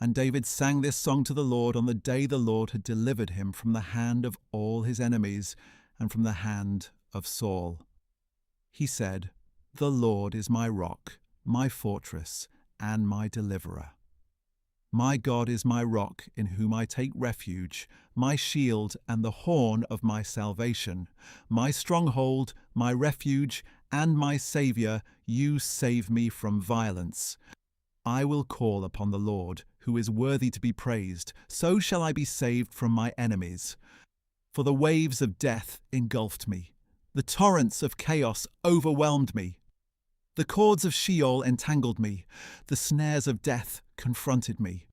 And David sang this song to the Lord on the day the Lord had delivered him from the hand of all his enemies and from the hand of Saul. He said, "The Lord is my rock, my fortress, and my deliverer. My God is my rock in whom I take refuge, my shield and the horn of my salvation, my stronghold, my refuge, and my Saviour. You save me from violence. I will call upon the Lord, who is worthy to be praised. So shall I be saved from my enemies. For the waves of death engulfed me. The torrents of chaos overwhelmed me. The cords of Sheol entangled me. The snares of death confronted me.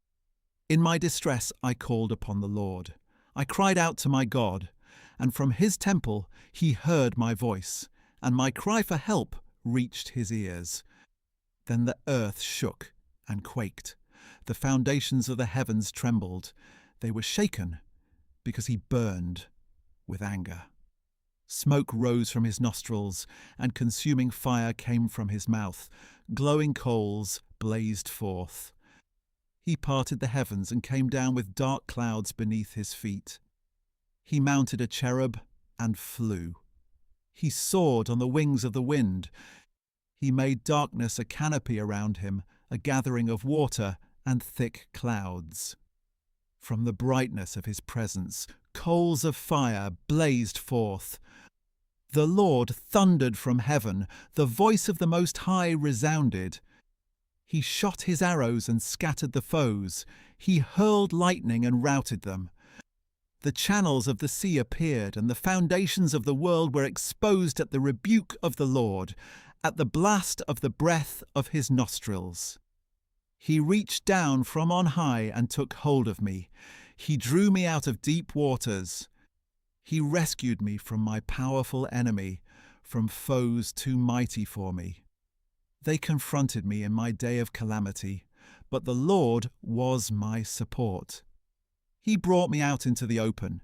In my distress I called upon the Lord. I cried out to my God, and from his temple he heard my voice, and my cry for help reached his ears. Then the earth shook and quaked. The foundations of the heavens trembled. They were shaken because he burned with anger. Smoke rose from his nostrils, and consuming fire came from his mouth. Glowing coals blazed forth. He parted the heavens and came down with dark clouds beneath his feet. He mounted a cherub and flew. He soared on the wings of the wind. He made darkness a canopy around him, a gathering of water and thick clouds. From the brightness of his presence, coals of fire blazed forth. The Lord thundered from heaven. The voice of the Most High resounded. He shot his arrows and scattered the foes. He hurled lightning and routed them. The channels of the sea appeared, and the foundations of the world were exposed at the rebuke of the Lord, at the blast of the breath of his nostrils. He reached down from on high and took hold of me. He drew me out of deep waters. He rescued me from my powerful enemy, from foes too mighty for me. They confronted me in my day of calamity, but the Lord was my support. He brought me out into the open.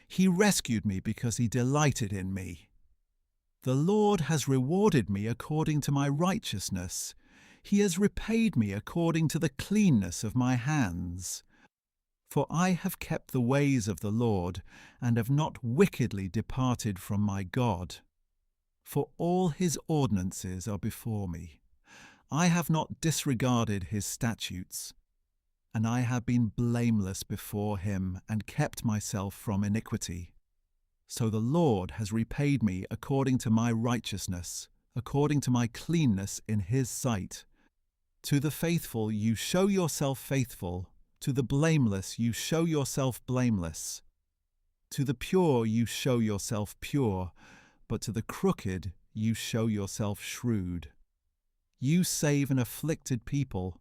He rescued me because he delighted in me. The Lord has rewarded me according to my righteousness. He has repaid me according to the cleanness of my hands. For I have kept the ways of the Lord, and have not wickedly departed from my God. For all his ordinances are before me. I have not disregarded his statutes, and I have been blameless before him, and kept myself from iniquity. So the Lord has repaid me according to my righteousness, according to my cleanness in his sight. To the faithful you show yourself faithful, to the blameless you show yourself blameless. To the pure you show yourself pure, but to the crooked you show yourself shrewd. You save an afflicted people,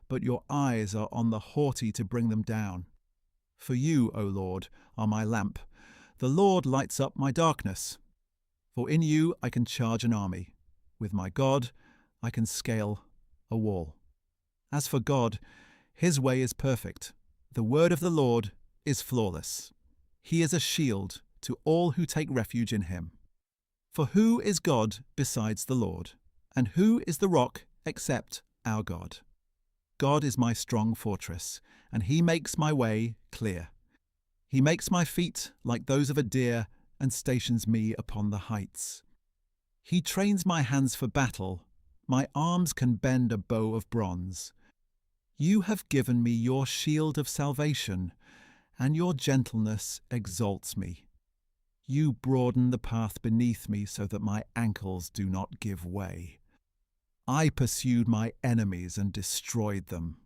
but your eyes are on the haughty to bring them down. For you, O Lord, are my lamp. The Lord lights up my darkness. For in you I can charge an army. With my God I can scale a wall. As for God, his way is perfect. The word of the Lord is flawless. He is a shield to all who take refuge in him. For who is God besides the Lord? And who is the rock except our God? God is my strong fortress, and he makes my way clear. He makes my feet like those of a deer and stations me upon the heights. He trains my hands for battle. My arms can bend a bow of bronze. You have given me your shield of salvation, and your gentleness exalts me. You broaden the path beneath me so that my ankles do not give way. I pursued my enemies and destroyed them.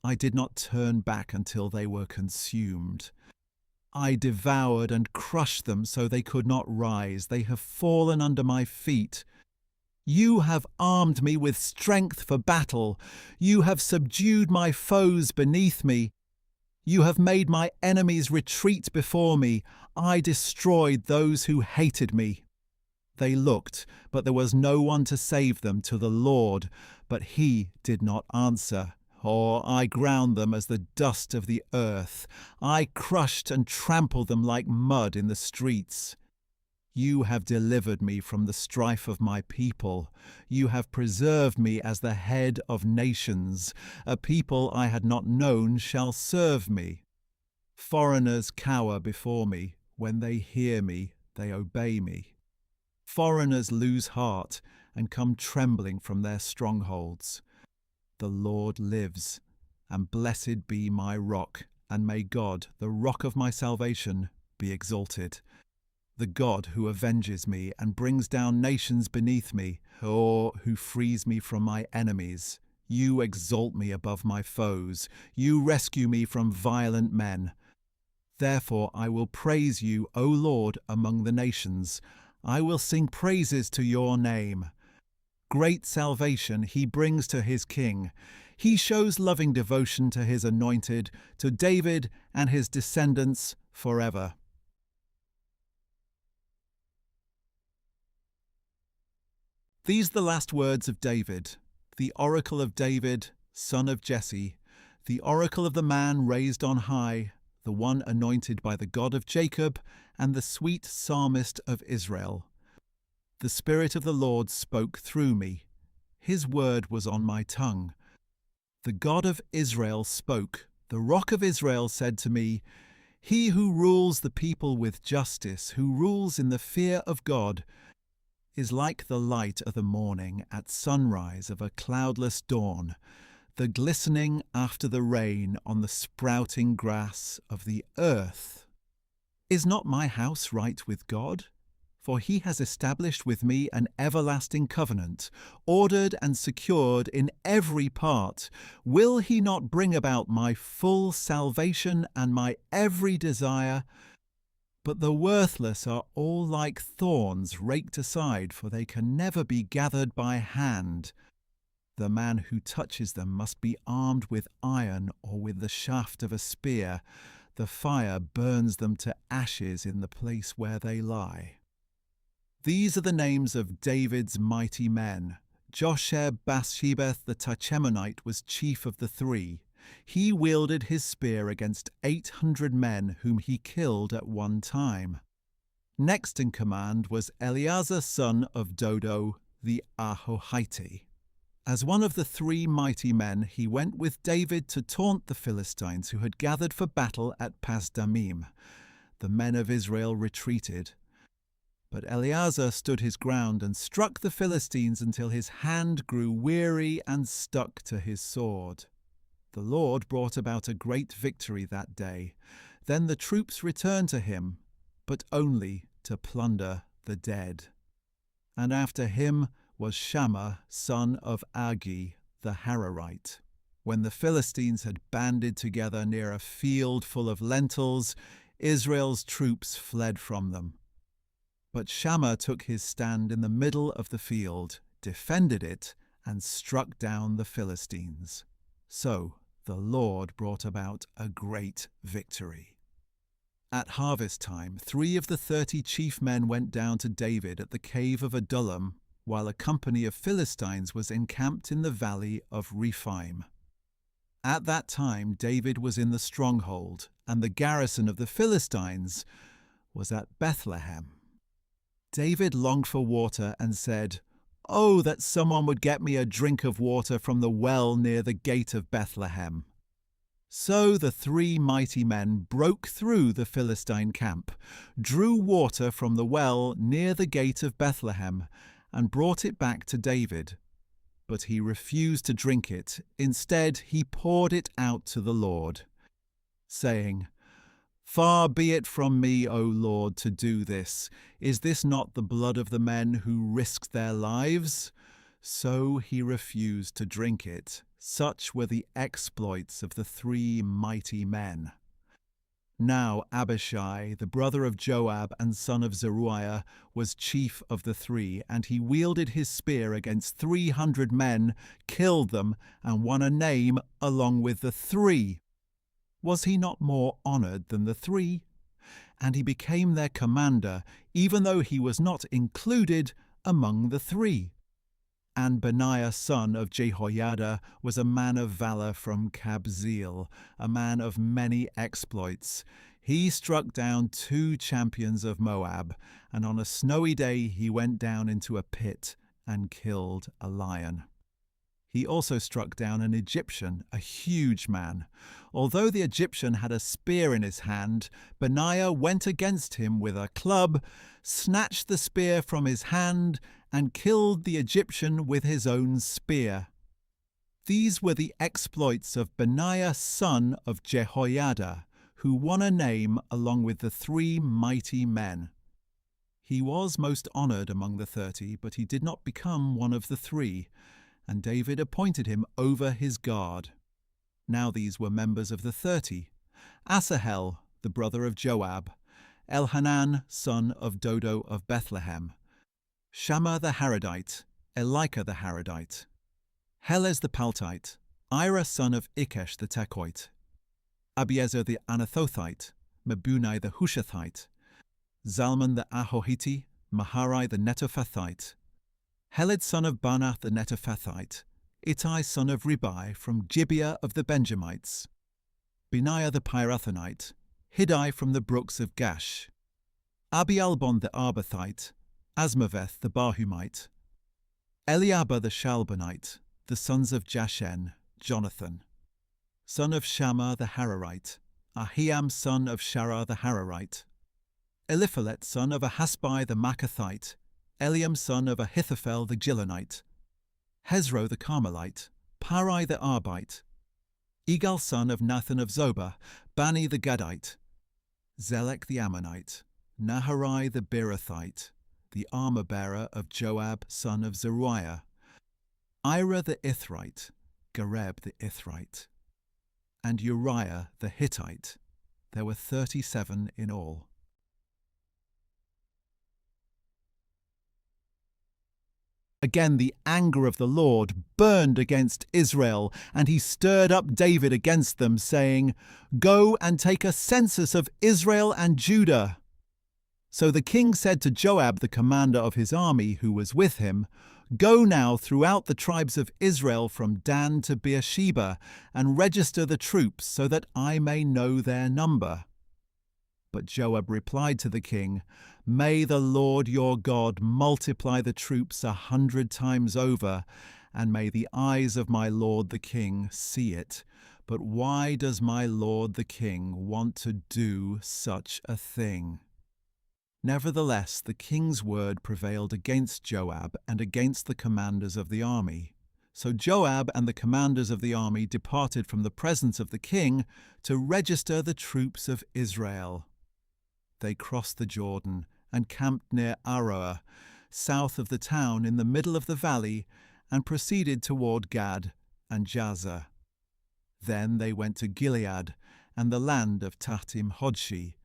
I did not turn back until they were consumed. I devoured and crushed them so they could not rise. They have fallen under my feet. You have armed me with strength for battle. You have subdued my foes beneath me. You have made my enemies retreat before me. I destroyed those who hated me. They looked, but there was no one to save them, to the Lord, but he did not answer. Or I ground them as the dust of the earth. I crushed and trampled them like mud in the streets. You have delivered me from the strife of my people. You have preserved me as the head of nations. A people I had not known shall serve me. Foreigners cower before me. When they hear me, they obey me. Foreigners lose heart and come trembling from their strongholds. The Lord lives, and blessed be my rock, and may God, the rock of my salvation, be exalted. The God who avenges me and brings down nations beneath me, or who frees me from my enemies. You exalt me above my foes. You rescue me from violent men. Therefore I will praise you, O Lord, among the nations. I will sing praises to your name. Great salvation he brings to his king. He shows loving devotion to his anointed, to David and his descendants forever. These are the last words of David, the oracle of David, son of Jesse, the oracle of the man raised on high, the one anointed by the God of Jacob, and the sweet psalmist of Israel. The Spirit of the Lord spoke through me. His word was on my tongue. The God of Israel spoke. The Rock of Israel said to me, He who rules the people with justice, who rules in the fear of God, is like the light of the morning at sunrise of a cloudless dawn, the glistening after the rain on the sprouting grass of the earth. Is not my house right with God? for he has established with me an everlasting covenant, ordered and secured in every part. Will he not bring about my full salvation and my every desire? But the worthless are all like thorns raked aside, for they can never be gathered by hand. The man who touches them must be armed with iron or with the shaft of a spear. The fire burns them to ashes in the place where they lie. These are the names of David's mighty men. Josheb-Basshebeth the Tachemonite was chief of the three. He wielded his spear against 800 men whom he killed at one time. Next in command was Eleazar son of Dodo the Ahohite. As one of the three mighty men, he went with David to taunt the Philistines who had gathered for battle at Pasdammim. The men of Israel retreated. But Eleazar stood his ground and struck the Philistines until his hand grew weary and stuck to his sword. The Lord brought about a great victory that day. Then the troops returned to him, but only to plunder the dead. And after him was Shammah, son of Agi, the Hararite. When the Philistines had banded together near a field full of lentils, Israel's troops fled from them. But Shammah took his stand in the middle of the field, defended it, and struck down the Philistines. So the Lord brought about a great victory. At harvest time, 3 of the 30 chief men went down to David at the cave of Adullam, while a company of Philistines was encamped in the valley of Rephaim. At that time David was in the stronghold, and the garrison of the Philistines was at Bethlehem. David longed for water and said, "Oh, that someone would get me a drink of water from the well near the gate of Bethlehem." So the 3 mighty men broke through the Philistine camp, drew water from the well near the gate of Bethlehem, and brought it back to David. But he refused to drink it. Instead, he poured it out to the Lord, saying, "Far be it from me, O Lord, to do this. Is this not the blood of the men who risked their lives?" So he refused to drink it. Such were the exploits of the 3 mighty men. Now Abishai, the brother of Joab and son of Zeruiah, was chief of the 3, and he wielded his spear against 300 men, killed them, and won a name along with the 3. Was he not more honored than the 3? And he became their commander, even though he was not included among the 3. And Benaiah son of Jehoiada was a man of valor from Kabzeel, a man of many exploits. He struck down 2 champions of Moab, and on a snowy day he went down into a pit and killed a lion. He also struck down an Egyptian, a huge man. Although the Egyptian had a spear in his hand, Benaiah went against him with a club, snatched the spear from his hand, and killed the Egyptian with his own spear. These were the exploits of Benaiah son of Jehoiada, who won a name along with the 3 mighty men. He was most honored among the 30, but he did not become one of the 3, and David appointed him over his guard. Now these were members of the 30: Asahel, the brother of Joab, Elhanan, son of Dodo of Bethlehem, Shammah the Haradite, Elika the Haradite, Helez the Paltite, Ira son of Ikesh the Tekoite, Abiezer the Anathothite, Mebunai the Hushathite, Zalman the Ahohite, Maharai the Netophathite, Heled son of Banath the Netophathite, Ittai son of Ribai from Gibeah of the Benjamites, Benaiah the Pirathonite, Hiddai from the brooks of Gash, Abialbon the Arbathite, Asmaveth the Barhumite, Eliabah the Shalbonite, the sons of Jashen, Jonathan, son of Shammah the Hararite, Ahiam son of Sharah the Hararite, Eliphalet son of Ahasbai the Maacathite, Eliam son of Ahithophel the Gilonite, Hezro the Carmelite, Parai the Arbite, Egal son of Nathan of Zobah, Bani the Gadite, Zelek the Ammonite, Naharai the Beerothite, the armor-bearer of Joab son of Zeruiah, Ira the Ithrite, Gareb the Ithrite, and Uriah the Hittite. There were 37 in all. Again the anger of the Lord burned against Israel, and he stirred up David against them, saying, "Go and take a census of Israel and Judah." So the king said to Joab, the commander of his army, who was with him, "Go now throughout the tribes of Israel from Dan to Beersheba, and register the troops, so that I may know their number." But Joab replied to the king, "May the Lord your God multiply the troops 100 times over, and may the eyes of my lord the king see it. But why does my lord the king want to do such a thing?" Nevertheless, the king's word prevailed against Joab and against the commanders of the army. So Joab and the commanders of the army departed from the presence of the king to register the troops of Israel. They crossed the Jordan and camped near Aroer, south of the town in the middle of the valley, and proceeded toward Gad and Jazer. Then they went to Gilead and the land of Tahtim Hodshi,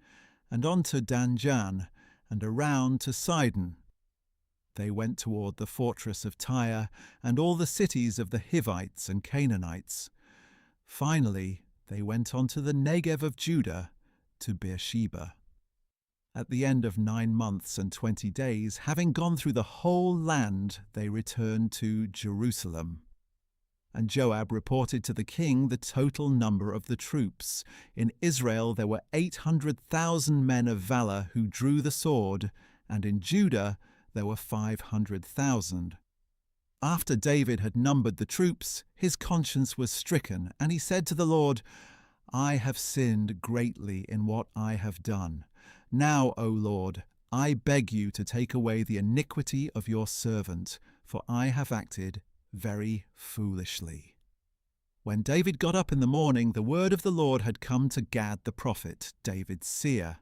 and on to Danjan, and around to Sidon. They went toward the fortress of Tyre and all the cities of the Hivites and Canaanites. Finally, they went on to the Negev of Judah, to Beersheba. At the end of 9 months and 20 days, having gone through the whole land, they returned to Jerusalem. And Joab reported to the king the total number of the troops. In Israel there were 800,000 men of valor who drew the sword, and in Judah there were 500,000. After David had numbered the troops, his conscience was stricken, and he said to the Lord, "I have sinned greatly in what I have done. Now, O Lord, I beg you to take away the iniquity of your servant, for I have acted very foolishly." When David got up in the morning, the word of the Lord had come to Gad the prophet, David's seer.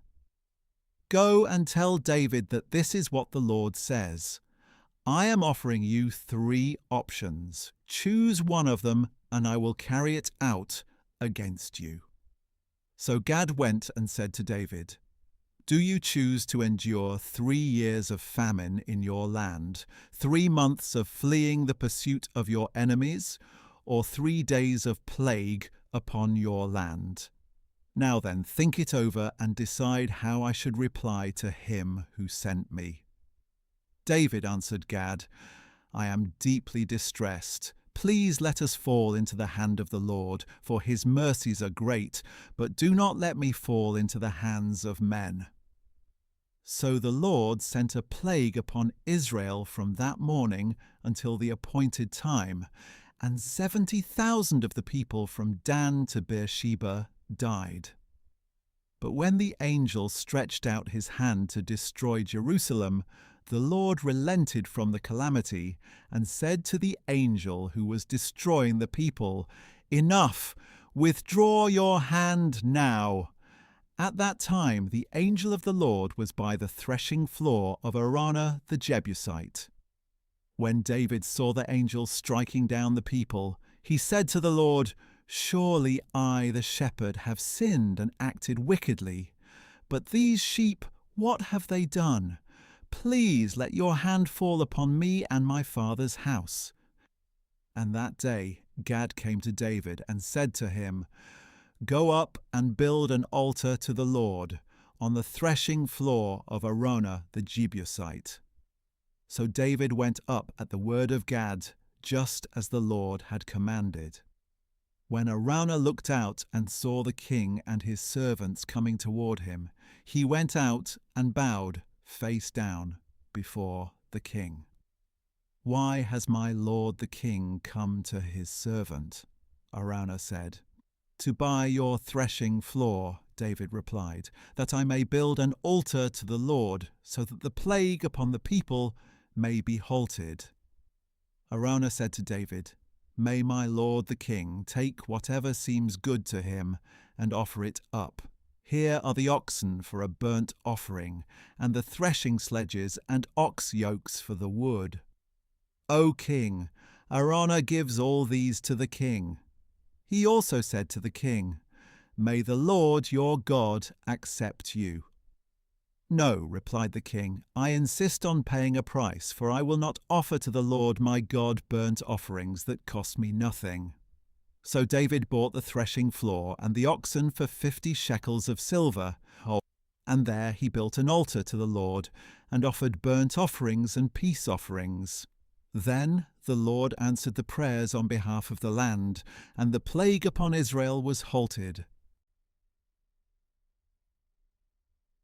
"Go and tell David that this is what the Lord says. I am offering you 3 options. Choose one of them, and I will carry it out against you." So Gad went and said to David, "Do you choose to endure 3 years of famine in your land, 3 months of fleeing the pursuit of your enemies, or 3 days of plague upon your land? Now then, think it over and decide how I should reply to him who sent me." David answered Gad, "I am deeply distressed. Please let us fall into the hand of the Lord, for his mercies are great, but do not let me fall into the hands of men." So the Lord sent a plague upon Israel from that morning until the appointed time, and 70,000 of the people from Dan to Beersheba died. But when the angel stretched out his hand to destroy Jerusalem, the Lord relented from the calamity and said to the angel who was destroying the people, "Enough! Withdraw your hand now." At that time the angel of the Lord was by the threshing floor of Araunah the Jebusite. When David saw the angel striking down the people, he said to the Lord, "Surely I, the shepherd, have sinned and acted wickedly. But these sheep, what have they done? Please let your hand fall upon me and my father's house." And that day Gad came to David and said to him, "Go up and build an altar to the Lord on the threshing floor of Araunah the Jebusite." So David went up at the word of Gad, just as the Lord had commanded. When Araunah looked out and saw the king and his servants coming toward him, he went out and bowed face down before the king. "Why has my lord the king come to his servant?" Araunah said. "To buy your threshing floor," David replied, "that I may build an altar to the Lord, so that the plague upon the people may be halted." Araunah said to David, "May my lord the king take whatever seems good to him and offer it up." Here are the oxen for a burnt offering, and the threshing sledges and ox yokes for the wood. O king, Araunah gives all these to the king. He also said to the king, May the Lord your God accept you. No, replied the king, I insist on paying a price, for I will not offer to the Lord my God burnt offerings that cost me nothing. So David bought the threshing floor and the oxen for 50 shekels of silver, and there he built an altar to the Lord and offered burnt offerings and peace offerings. Then the Lord answered the prayers on behalf of the land, and the plague upon Israel was halted.